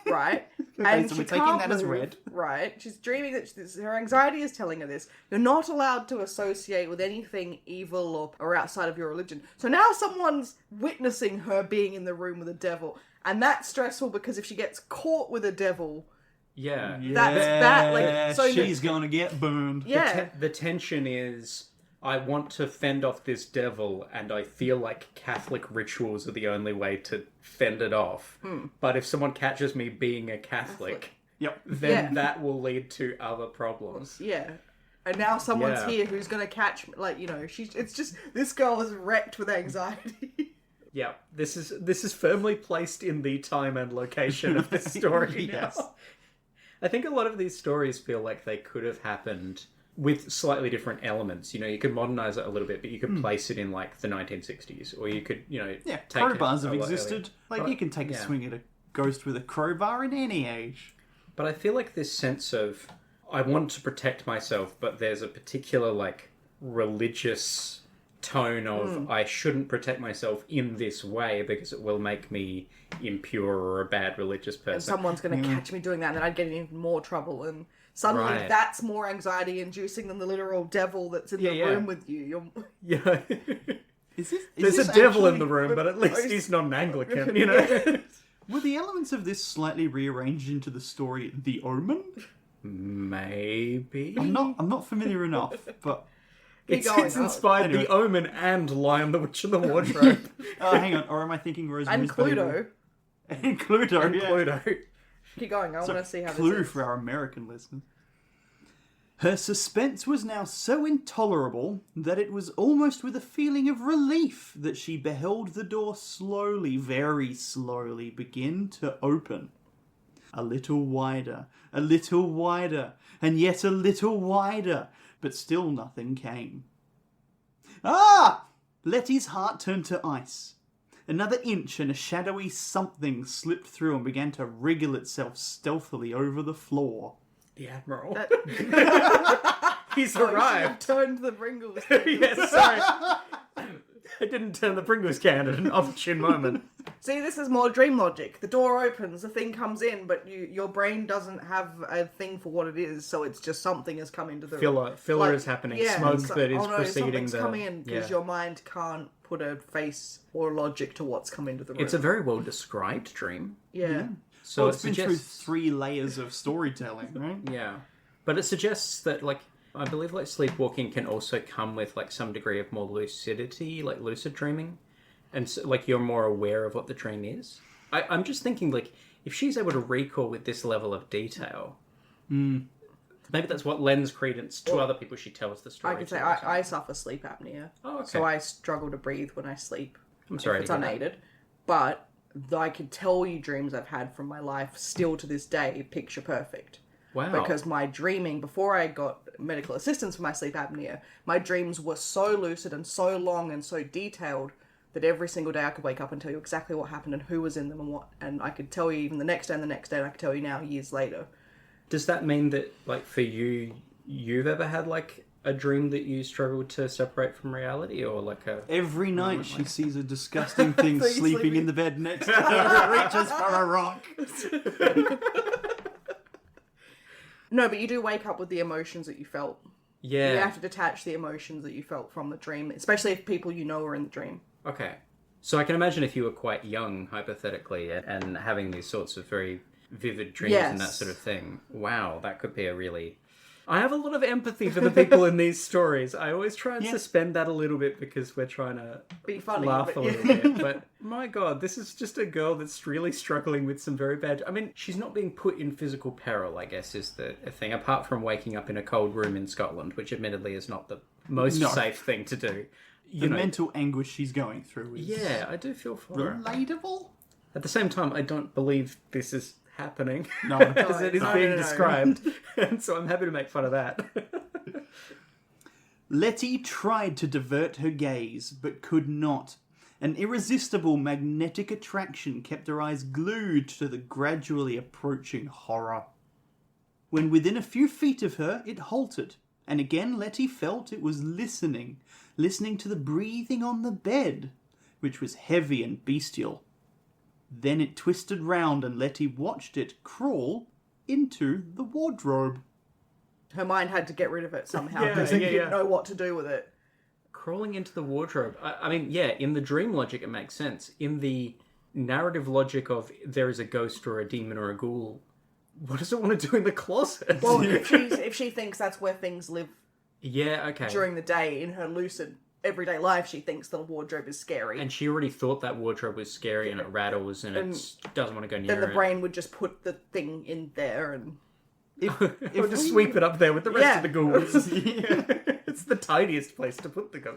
right? Okay, so she we're taking can't that as move, read. right? She's dreaming that her anxiety is telling her this. You're not allowed to associate with anything evil or outside of your religion. So now someone's witnessing her being in the room with a devil. And that's stressful because if she gets caught with a devil, Yeah. that's bad. Like, so she's going to get burned. yeah. The tension is, I want to fend off this devil, and I feel like Catholic rituals are the only way to fend it off. But if someone catches me being a Catholic, Yep. then Yeah. that will lead to other problems. Yeah. And now someone's Yeah. here who's going to catch me. Like, it's just, this girl is wrecked with anxiety. Yeah, this is firmly placed in the time and location of this story Yes. now. I think a lot of these stories feel like they could have happened with slightly different elements. You could modernize it a little bit, but you could place it in like the 1960s, or you could, Yeah, take crowbars it have a lot existed. earlier. Like, you can take a swing at a ghost with a crowbar in any age. But I feel like this sense of, I want to protect myself, but there's a particular like religious tone of I shouldn't protect myself in this way because it will make me impure or a bad religious person. And someone's going to catch me doing that, and then I'd get in even more trouble. And suddenly Right. that's more anxiety-inducing than the literal devil that's in the Yeah. room with you. Yeah. Is There's this a devil in actually- the room, but at least he's not an Anglican, Were the elements of this slightly rearranged into the story The Omen? Maybe. I'm not familiar enough, but It's going. inspired Anyway. The Omen and Lion, the Witch, and the Wardrobe. Oh, hang on. Or am I thinking Rosemary's And Cluedo. Baby? And Cluedo, And yeah. Cluedo. Keep going. I want to see how Clue this is. for our American listeners. Her suspense was now so intolerable that it was almost with a feeling of relief that she beheld the door slowly, very slowly, begin to open. A little wider, and yet a little wider, but still nothing came. Ah! Letty's heart turned to ice. Another inch and a shadowy something slipped through and began to wriggle itself stealthily over the floor. The Admiral. That- He's Oh, you should have arrived. turned the Pringles. Yes, sorry. I didn't turn the Pringles can at an opportune moment. See, this is more dream logic. The door opens, the thing comes in, but your brain doesn't have a thing for what it is, so it's just something has come into the Filler like, is happening. yeah, Smoke so- that is oh no, preceding something's the... come in because yeah. your mind can't put a face or logic to what's come into the room. It's a very well described dream. yeah. So Well, it it's been suggests... through 3 layers of storytelling, right? Yeah. But it suggests that, like, I believe, like, sleepwalking can also come with, like, some degree of more lucidity, like lucid dreaming. And, so, like, you're more aware of what the dream is. I'm just thinking, like, if she's able to recall with this level of detail, maybe that's what lends credence to other people she tells the story I could say to or something. I suffer sleep apnea. Oh, okay. So I struggle to breathe when I sleep. I'm sorry if it's to hear that. unaided. But I could tell you dreams I've had from my life still to this day, picture perfect. Wow. Because my dreaming, before I got medical assistance for my sleep apnea, my dreams were so lucid and so long and so detailed that every single day I could wake up and tell you exactly what happened and who was in them and what, and I could tell you even the next day and the next day, and I could tell you now years later. Does that mean that, like, for you, you've ever had, like, a dream that you struggled to separate from reality, or like a... Every night she sees a disgusting thing So you're sleeping sleeping- in the bed next to her and reaches for a rock. No, but you do wake up with the emotions that you felt. Yeah. You have to detach the emotions that you felt from the dream, especially if people you know are in the dream. Okay. So I can imagine if you were quite young, hypothetically, and having these sorts of very vivid dreams and that Yes. sort of thing. Wow, that could be a really... I have a lot of empathy for the people in these stories. I always try and suspend that a little bit because we're trying to Be funny. laugh but a little bit. But my God, this is just a girl that's really struggling with some very bad... I mean, she's not being put in physical peril, I guess, is the thing. Apart from waking up in a cold room in Scotland, which admittedly is not the most safe thing to do. The mental anguish she's going through is Yeah, I do feel for her. relatable. At the same time, I don't believe this is happening. No. As it is No, being no. described. And so I'm happy to make fun of that. Letty tried to divert her gaze, but could not. An irresistible magnetic attraction kept her eyes glued to the gradually approaching horror. When within a few feet of her, it halted, and again Letty felt it was listening to the breathing on the bed, which was heavy and bestial. Then it twisted round and Letty watched it crawl into the wardrobe. her mind had to get rid of it somehow Yeah, because it yeah, didn't yeah. know what to do with it. Crawling into the wardrobe. I mean, yeah, in the dream logic, it makes sense. In the narrative logic of there is a ghost or a demon or a ghoul, what does it want to do in the closet? Well, if she thinks that's where things live yeah, okay. during the day in her lucid everyday life, she thinks that a wardrobe is scary. And she already thought that wardrobe was scary and it rattles and it doesn't want to go near then the it. brain would just put the thing in there and... Or just sweep it up there with the rest Yeah. of the ghouls. It's the tiniest place to put the ghoul.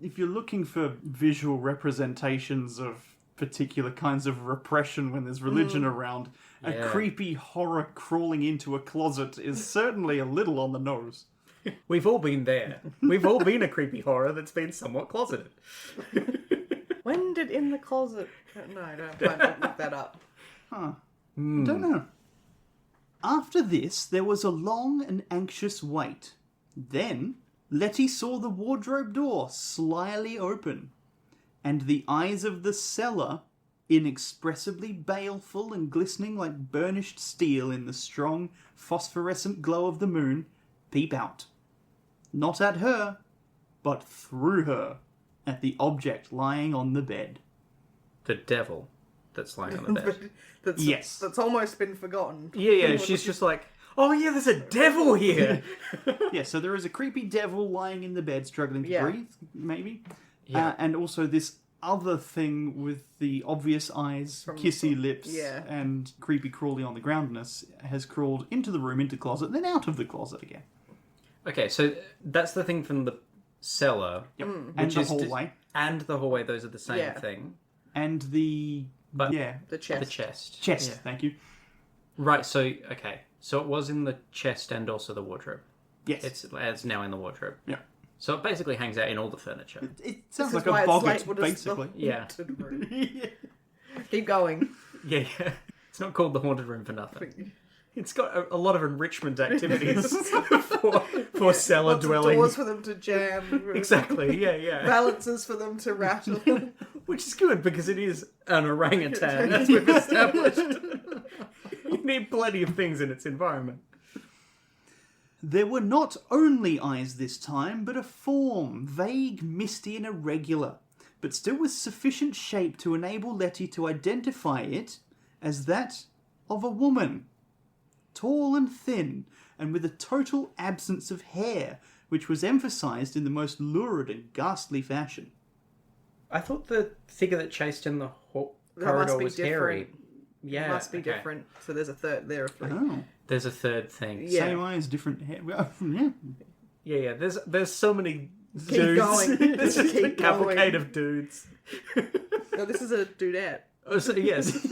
If you're looking for visual representations of particular kinds of repression when there's religion around, a Yeah. creepy horror crawling into a closet is certainly a little on the nose. We've all been there. We've all been a creepy horror that's been somewhat closeted. When did In the Closet... No, I don't have time to look that up. I don't know. After this, there was a long and anxious wait. Then, Letty saw the wardrobe door slyly open, and the eyes of the cellar, inexpressibly baleful and glistening like burnished steel in the strong, phosphorescent glow of the moon, peep out. Not at her, but through her, at the object lying on the bed. The devil that's lying on the bed. That's Yes. almost been forgotten. Yeah, she's just like, Oh yeah, there's a devil here. Yeah, so there is a creepy devil lying in the bed, struggling to breathe, maybe. Yeah. And also this other thing with the obvious eyes, kissy lips, and creepy crawly on the groundness has crawled into the room, into the closet, and then out of the closet again. Okay, so that's the thing from the cellar. Yep. And the hallway. And the hallway, those are the same thing. And the... The chest. The chest. Chest, Yeah. thank you. Right, so, okay. So it was in the chest and also the wardrobe. Yes. It's now in the wardrobe. Yeah. So it basically hangs out in all the furniture. It sounds like a boggart, basically. Yeah. Keep going. Yeah. It's not called the haunted room for nothing. It's got a lot of enrichment activities for cellar Lots dwelling. of doors for them to jam. Exactly, yeah. Balances for them to rattle. Which is good because it is an orangutan, as we've established. You need plenty of things in its environment. There were not only eyes this time, but a form, vague, misty and irregular, but still with sufficient shape to enable Letty to identify it as that of a woman. Tall and thin, and with a total absence of hair, which was emphasised in the most lurid and ghastly fashion. I thought the figure that chased in the corridor was hairy. Yeah, It must be different. So there's a third there. Oh. There's a third thing. Yeah. Same eyes, different hair. Well, yeah. Yeah. There's so many Keep dudes. going. There's just a Keep cavalcade going. of dudes. No, this is a dudette. Oh, so, yes.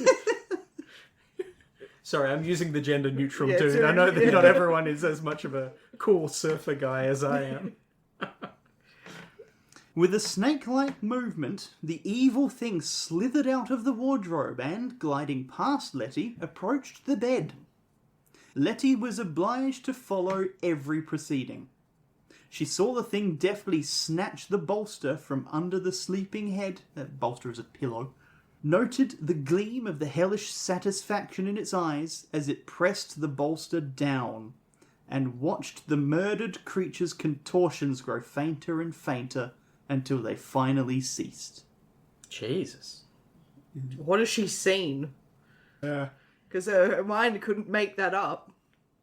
Sorry, I'm using the gender neutral Yeah, dude. sure. I know that Yeah. not everyone is as much of a cool surfer guy as I am. With a snake-like movement, the evil thing slithered out of the wardrobe and, gliding past Letty, approached the bed. Letty was obliged to follow every proceeding. She saw the thing deftly snatch the bolster from under the sleeping head. That bolster is a pillow. Noted the gleam of the hellish satisfaction in its eyes as it pressed the bolster down, and watched the murdered creature's contortions grow fainter and fainter until they finally ceased. Jesus. What has she seen? Because her mind couldn't make that up.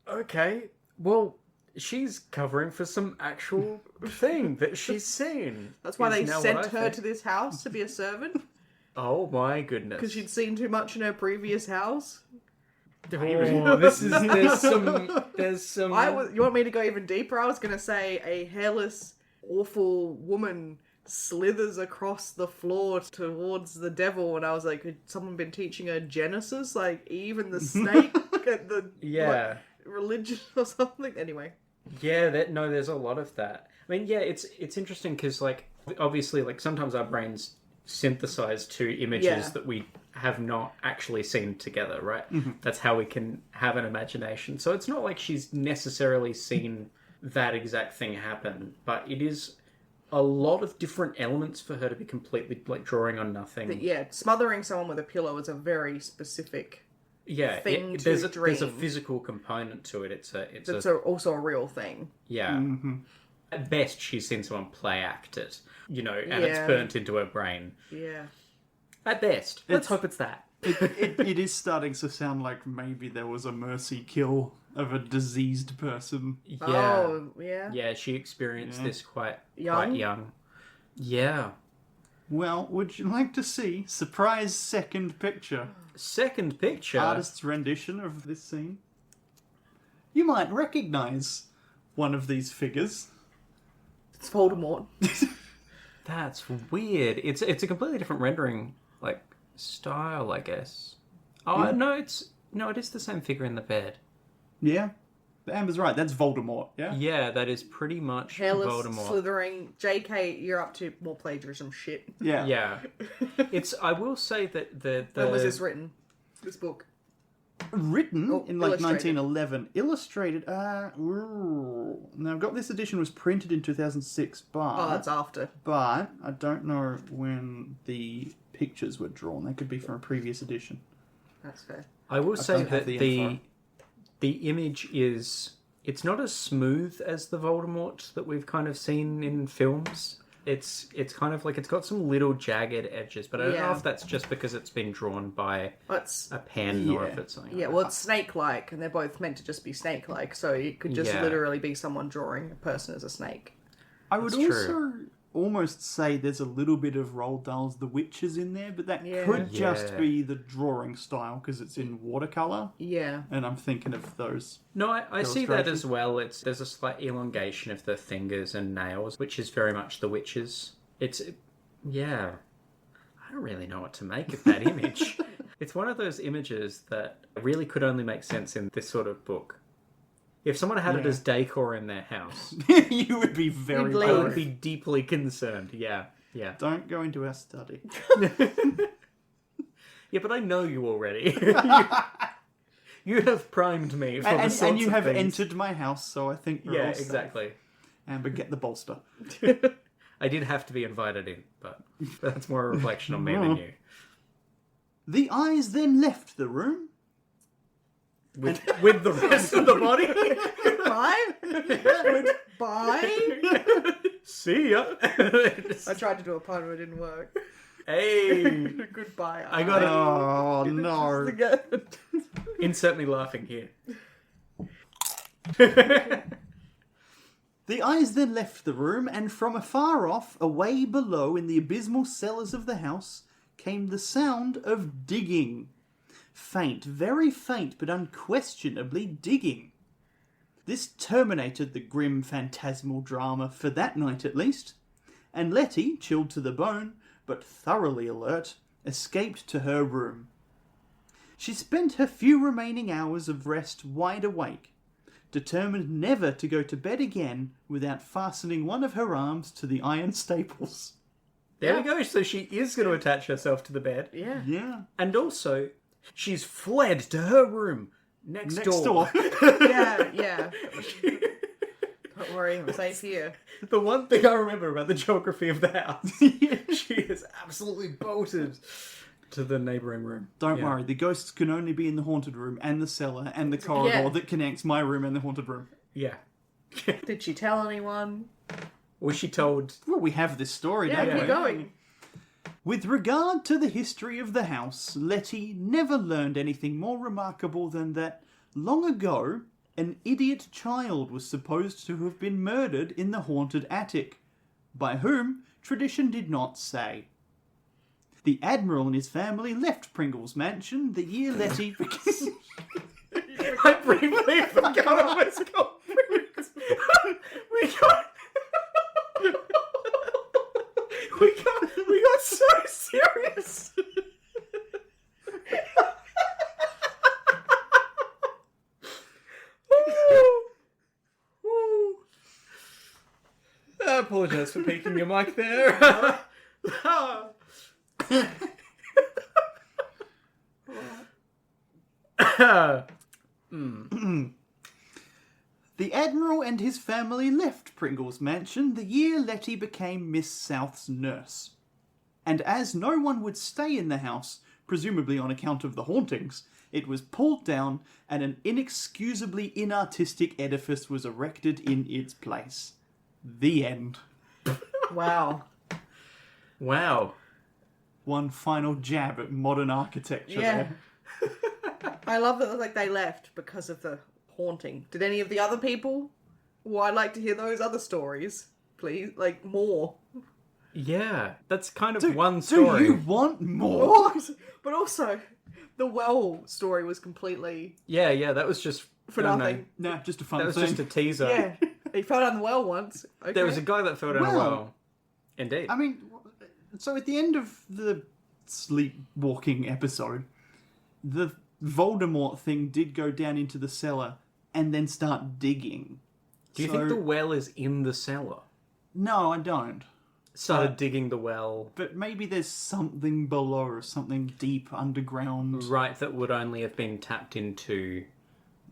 Okay. Well, she's covering for some actual thing that she's seen. That's why is they now sent what I her think. to this house to be a servant. Oh my goodness. Because she'd seen too much in her previous house. Oh, there's some. You want me to go even deeper? I was going to say a hairless, awful woman slithers across the floor towards the devil, and I was like, had someone been teaching her Genesis? Like, Eve and the snake and the religion or something? Anyway. Yeah, there's a lot of that. I mean, yeah, it's interesting because, like, obviously, like, sometimes our brains synthesize two images that we have not actually seen together, right? Mm-hmm. That's how we can have an imagination. So it's not like she's necessarily seen that exact thing happen, but it is a lot of different elements for her to be completely, like, drawing on nothing. But yeah, smothering someone with a pillow is a very specific thing to there's dream. a physical component to it. It's also a real thing. Yeah. Mm-hmm. At best, she's seen someone play act it, and it's burnt into her brain. Yeah. At best. Let's hope it's that. It is starting to sound like maybe there was a mercy kill of a diseased person. Yeah. Oh, yeah. Yeah, she experienced this quite Young? young. Yeah. Well, would you like to see surprise second picture? Second picture. Artist's rendition of this scene. You might recognise one of these figures. It's Voldemort. That's weird. It's a completely different rendering, like, style, I guess. Oh, no, it is the same figure in the bed. Yeah. Amber's right, that's Voldemort, yeah? Yeah, that is pretty much Hairless, Voldemort. slithering. JK, you're up to more plagiarism shit. Yeah. Yeah. I will say that the When was this written? This book? Written in like illustrated. 1911. Illustrated. Now, I've got this edition was printed in 2006, Oh, that's after. but I don't know when the pictures were drawn. They could be from a previous edition. That's fair. I will say don't have that the info. the image it's not as smooth as the Voldemort that we've kind of seen in films. It's kind of like it's got some little jagged edges, but I don't know Yeah. if that's just because it's been drawn by It's a pen or if it's something. yeah, well, it's snake-like, and they're both meant to just be snake-like, so it could just Yeah. literally be someone drawing a person as a snake. I would That's also true. almost say there's a little bit of Roald Dahl's The Witches in there, but that could just Yeah. be the drawing style because it's in watercolor, Yeah. and I'm thinking of those. No, I see that Illustrations. as well. There's a slight elongation of the fingers and nails, which is very much the witches. Yeah. I don't really know what to make of that image. It's one of those images that really could only make sense in this sort of book. If someone had it Yeah. as decor in their house, You would be very You'd I leave. would be deeply concerned. Yeah. Don't go into our study. Yeah, but I know you already. You have primed me for the and sorts you of have things. entered my house, so I think we're Yeah, all safe. exactly. Amber, get the bolster. I did have to be invited in, but that's more a reflection on me than you. The eyes then left the room. With the rest of the body. Goodbye. Goodbye. See ya. I tried to do a pun, but it didn't work. Hey, Goodbye. I got it. Oh, no. Insert me laughing here. The eyes then left the room, and from afar off, away below in the abysmal cellars of the house, came the sound of digging. Faint, very faint, but unquestionably digging. This terminated the grim phantasmal drama, for that night at least, and Letty, chilled to the bone, but thoroughly alert, escaped to her room. She spent her few remaining hours of rest wide awake, determined never to go to bed again without fastening one of her arms to the iron staples. There we go. So she is going to attach herself to the bed. Yeah. Yeah. And also, she's fled to her room next door. Yeah. Don't worry, I'm safe here. The one thing I remember about the geography of the house, she is absolutely bolted to the neighbouring room. Don't Yeah. worry, the ghosts can only be in the haunted room and the cellar and the corridor Yeah. that connects my room and the haunted room. Yeah. Did she tell anyone? Was she told? Well, we have this story, Yeah, don't keep we? going. With regard to the history of the house, Letty never learned anything more remarkable than that, long ago, an idiot child was supposed to have been murdered in the haunted attic. By whom, tradition did not say. The Admiral and his family left Pringle's mansion the year Letty... I briefly forgot it was called. We got so serious. I apologise for peeking your mic there. The Admiral and his family left Pringle's mansion the year Letty became Miss South's nurse. And as no one would stay in the house, presumably on account of the hauntings, it was pulled down and an inexcusably inartistic edifice was erected in its place. The end. Wow. Wow. One final jab at modern architecture Yeah. there. I love that like they left because of the haunting. Did any of the other people? Well, I'd like to hear those other stories, please. Like more. Yeah, that's kind of one story. Do you want more? But also, the well story was completely Yeah, that was just for I don't nothing. know. No, just a fun That was thing. just a teaser. Yeah, he fell down the well once. Okay. There was a guy that fell down a Well- well. Indeed. I mean, so at the end of the sleepwalking episode, the Voldemort thing did go down into the cellar and then start digging. Do you think the well is in the cellar? No, I don't. Started digging the well. But maybe there's something below, something deep underground. Right, that would only have been tapped into.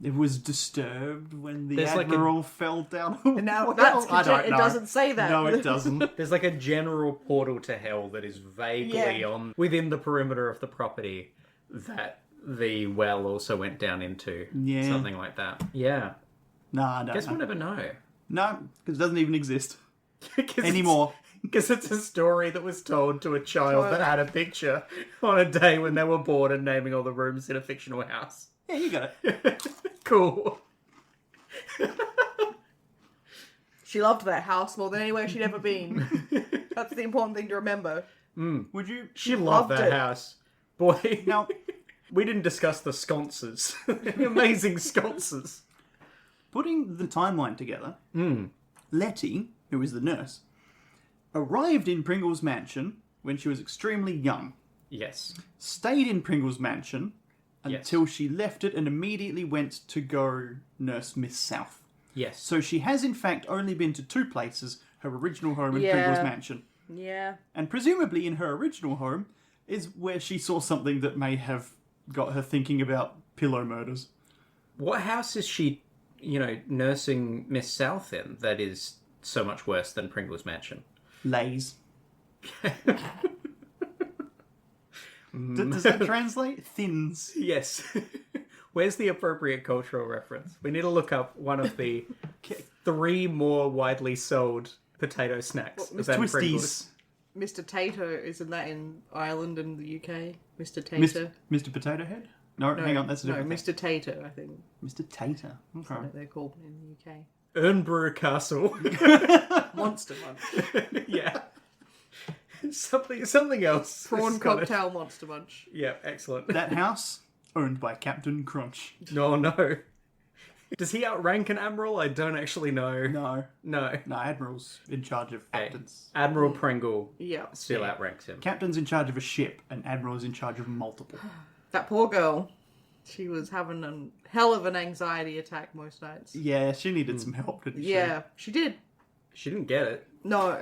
It was disturbed when the There's like Admiral fell down. And now Well, that's I don't it know. doesn't say that. No, it doesn't. There's like a general portal to hell that is vaguely Yeah. on within the perimeter of the property that the well also went down into. Yeah. Something like that. Yeah. Nah, I don't Guess know. we'll never know. No, because it doesn't even exist 'Cause anymore. Because it's a story that was told to a child that had a picture on a day when they were bored and naming all the rooms in a fictional house. Yeah, you got it. Cool. She loved that house more than anywhere she'd ever been. That's the important thing to remember. Would you? She loved that it. house. Boy, Now, we didn't discuss the sconces. The amazing sconces. putting the timeline together, Letty, who is the nurse, arrived in Pringle's mansion when she was extremely young. Yes. Stayed in Pringle's mansion Yes. until she left it and immediately went to go nurse Miss South. Yes. So she has in fact only been to two places, her original home and Yeah. Pringle's mansion. Yeah. And presumably in her original home is where she saw something that may have got her thinking about pillow murders. What house is she, nursing Miss South in that is so much worse than Pringle's mansion? Lays. Does that translate? Thins. Yes. Where's the appropriate cultural reference? We need to look up one of the 3 more widely sold potato snacks than Pringles. Twisties. Mr. Tater, isn't that in Ireland and the UK? Mr. Tater? Mr. Potato Head? No, hang on, that's a different Mr. Tater, I think. Mr. Tater. Okay. That's what they're called in the UK. Edinburgh Castle. Monster Munch. Yeah. Something else. Prawn Scottish. cocktail Monster Munch. Yeah, excellent. That house, owned by Captain Crunch. No. Does he outrank an admiral? I don't actually know. No, No. Admiral's in charge of captains. Admiral Pringle Yeah. still outranks him. Captain's in charge of a ship, and Admiral's in charge of multiple. That poor girl. She was having a hell of an anxiety attack most nights. Yeah, she needed some help, didn't she? Yeah, she did. She didn't get it. No.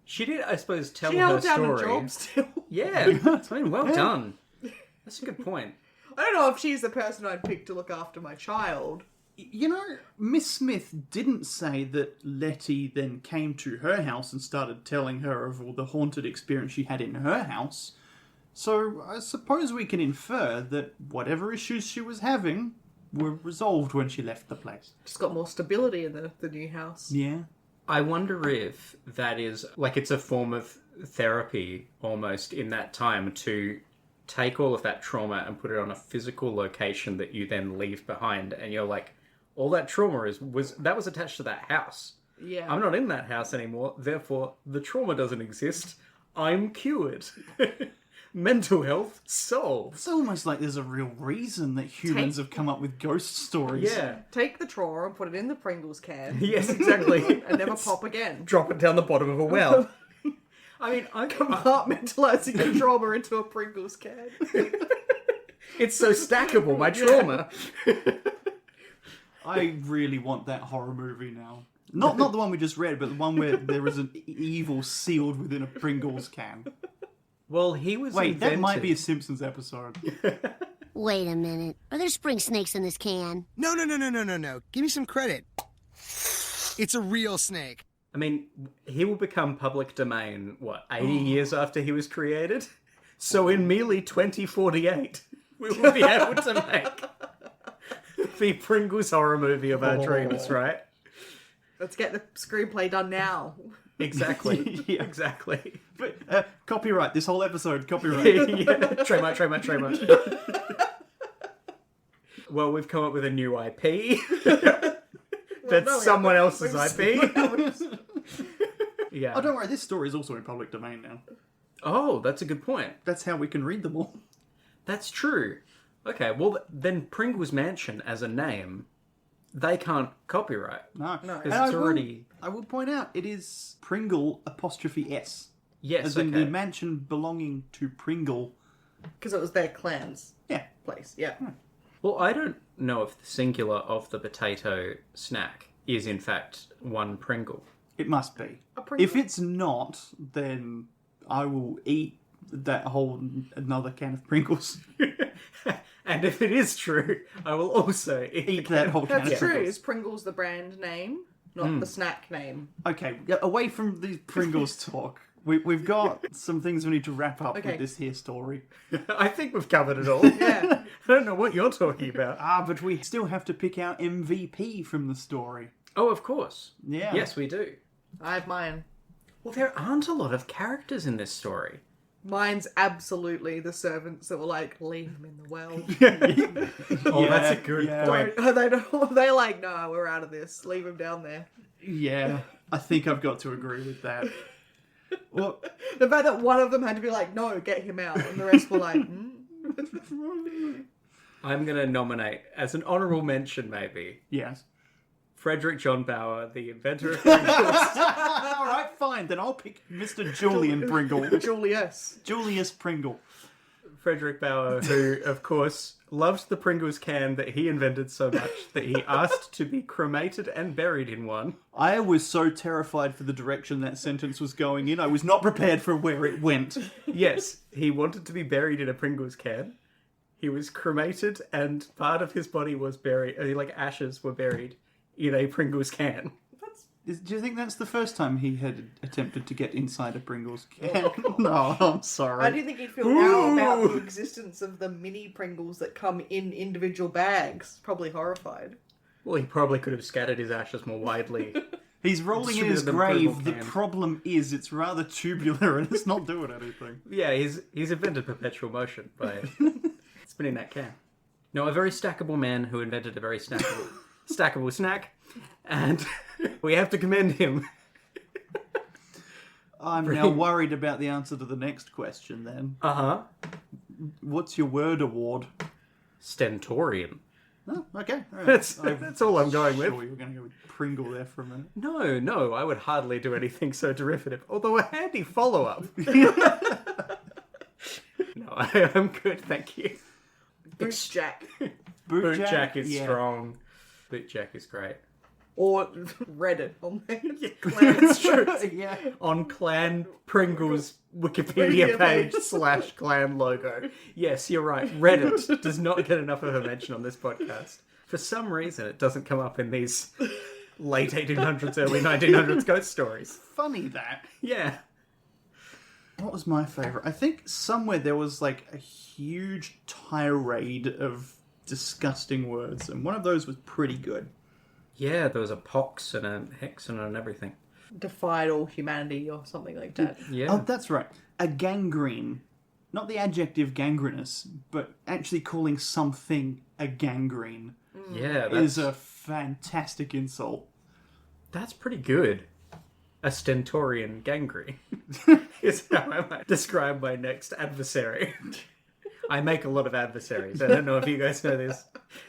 She did, I suppose, tell She her held down story. a job still. Yeah. I mean, well done. That's a good point. I don't know if she's the person I'd pick to look after my child. You know, Miss Smith didn't say that Letty then came to her house and started telling her of all the haunted experience she had in her house. So I suppose we can infer that whatever issues she was having were resolved when she left the place. She's got more stability in the new house. Yeah. I wonder if that is, it's a form of therapy almost in that time to take all of that trauma and put it on a physical location that you then leave behind, and you're like, all that trauma was attached to that house. Yeah. I'm not in that house anymore, therefore the trauma doesn't exist. I'm cured. Mental health solved. It's almost like there's a real reason that humans have come up with ghost stories. Yeah. Take the trauma and put it in the Pringles can. Yes, exactly. And never pop again. Drop it down the bottom of a well. I mean, Compartmentalizing the trauma into a Pringles can. it's so stackable, my trauma. I really want that horror movie now. Not the one we just read, but the one where there is an evil sealed within a Pringles can. Well, he was Wait, invented... that might be a Simpsons episode. Wait a minute. Are there spring snakes in this can? No. Give me some credit. It's a real snake. I mean, he will become public domain, 80 years after he was created? So in merely 2048, we will be able to make the Pringles horror movie of our dreams, right? Let's get the screenplay done now. Exactly. Yeah. Exactly. But, copyright, this whole episode, copyright. Yeah. Trademark. Well, we've come up with a new IP. That's someone else's IP. Yeah. Oh, don't worry, this story is also in public domain now. Oh, that's a good point. That's how we can read them all. That's true. Okay, well, then Pringle's Mansion as a name, they can't copyright. No. No. And It's already... I will point out, it is Pringle '*S. Yes, As in okay. the mansion belonging to Pringle. Because it was their clan's Yeah. place. Yeah. Well, I don't know if the singular of the potato snack is in fact one Pringle. It must be. A Pringle? If it's not, then I will eat that whole another can of Pringles. And if it is true, I will also Eat that whole can That's of true. Pringles. Is Pringles the brand name, not the snack name? Okay, away from the Pringles talk. We've got some things we need to wrap up Okay. with this here story. I think we've covered it all. Yeah. I don't know what you're talking about. But we still have to pick our MVP from the story. Oh, of course. Yeah. Yes, we do. I have mine. Well, there aren't a lot of characters in this story. Mine's absolutely the servants that were like, leave them in the well. Oh, that's a good point. They're like, no, we're out of this. Leave them down there. Yeah, I think I've got to agree with that. Well, The fact that one of them had to be like, no, get him out, and the rest were like, I'm going to nominate, as an honourable mention maybe, yes. Frederick John Bauer, the inventor of Pringles. All right, fine. Then I'll pick Mr. Julian Pringle. Julius Pringle. Frederick Bauer, who, of course, loved the Pringles can that he invented so much that he asked to be cremated and buried in one. I was so terrified for the direction that sentence was going in. I was not prepared for where it went. Yes, he wanted to be buried in a Pringles can. He was cremated and part of his body was buried, ashes were buried in a Pringles can. Do you think that's the first time he had attempted to get inside a Pringles can? No, I'm sorry. How do you think he'd feel now about the existence of the mini Pringles that come in individual bags? Probably horrified. Well, he probably could have scattered his ashes more widely. He's rolling in his grave. The problem is it's rather tubular and it's not doing anything. Yeah, he's invented perpetual motion by spinning that can. No, a very stackable man who invented a very stackable snack, and we have to commend him. I'm now worried about the answer to the next question then. Uh-huh. What's your word award? Stentorian. Oh, okay. All right. That's all I'm going with. Sure you were going to go with Pringle there for a minute. No, I would hardly do anything so derivative. Although a handy follow-up. No, I'm good, thank you. Bootjack. Bootjack is strong. Bootjack is great. Or Reddit on there. It's true. Yeah. On Clan Pringle's Wikipedia page / clan logo. Yes, you're right. Reddit does not get enough of a mention on this podcast. For some reason, it doesn't come up in these late 1800s, early 1900s ghost stories. Funny that. Yeah. What was my favourite? I think somewhere there was like a huge tirade of disgusting words, and one of those was pretty good. Yeah, there was a pox and a hexen and everything. Defied all humanity or something like that. Yeah. Oh, that's right. A gangrene. Not the adjective gangrenous, but actually calling something a gangrene Yeah, is a fantastic insult. That's pretty good. A stentorian gangrene is how I might describe my next adversary. I make a lot of adversaries. I don't know if you guys know this.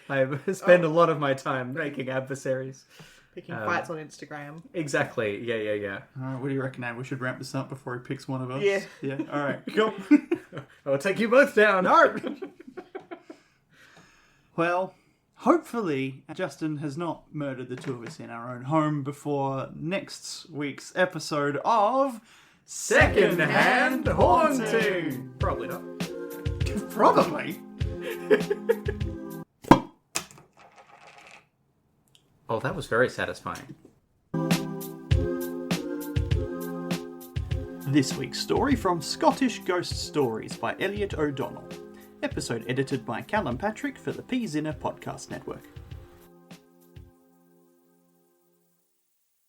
I spend a lot of my time making adversaries. Picking fights on Instagram. Exactly. Yeah. All right, what do you reckon, Ab? We should wrap this up before he picks one of us? Yeah. Yeah, all right. Go. I'll take you both down. No! Well, hopefully Justin has not murdered the two of us in our own home before next week's episode of Second-hand haunting. Probably not. Probably. Oh, that was very satisfying. This week's story from Scottish Ghost Stories by Elliott O'Donnell. Episode edited by Callum Patrick for the P-Zinner Podcast Network.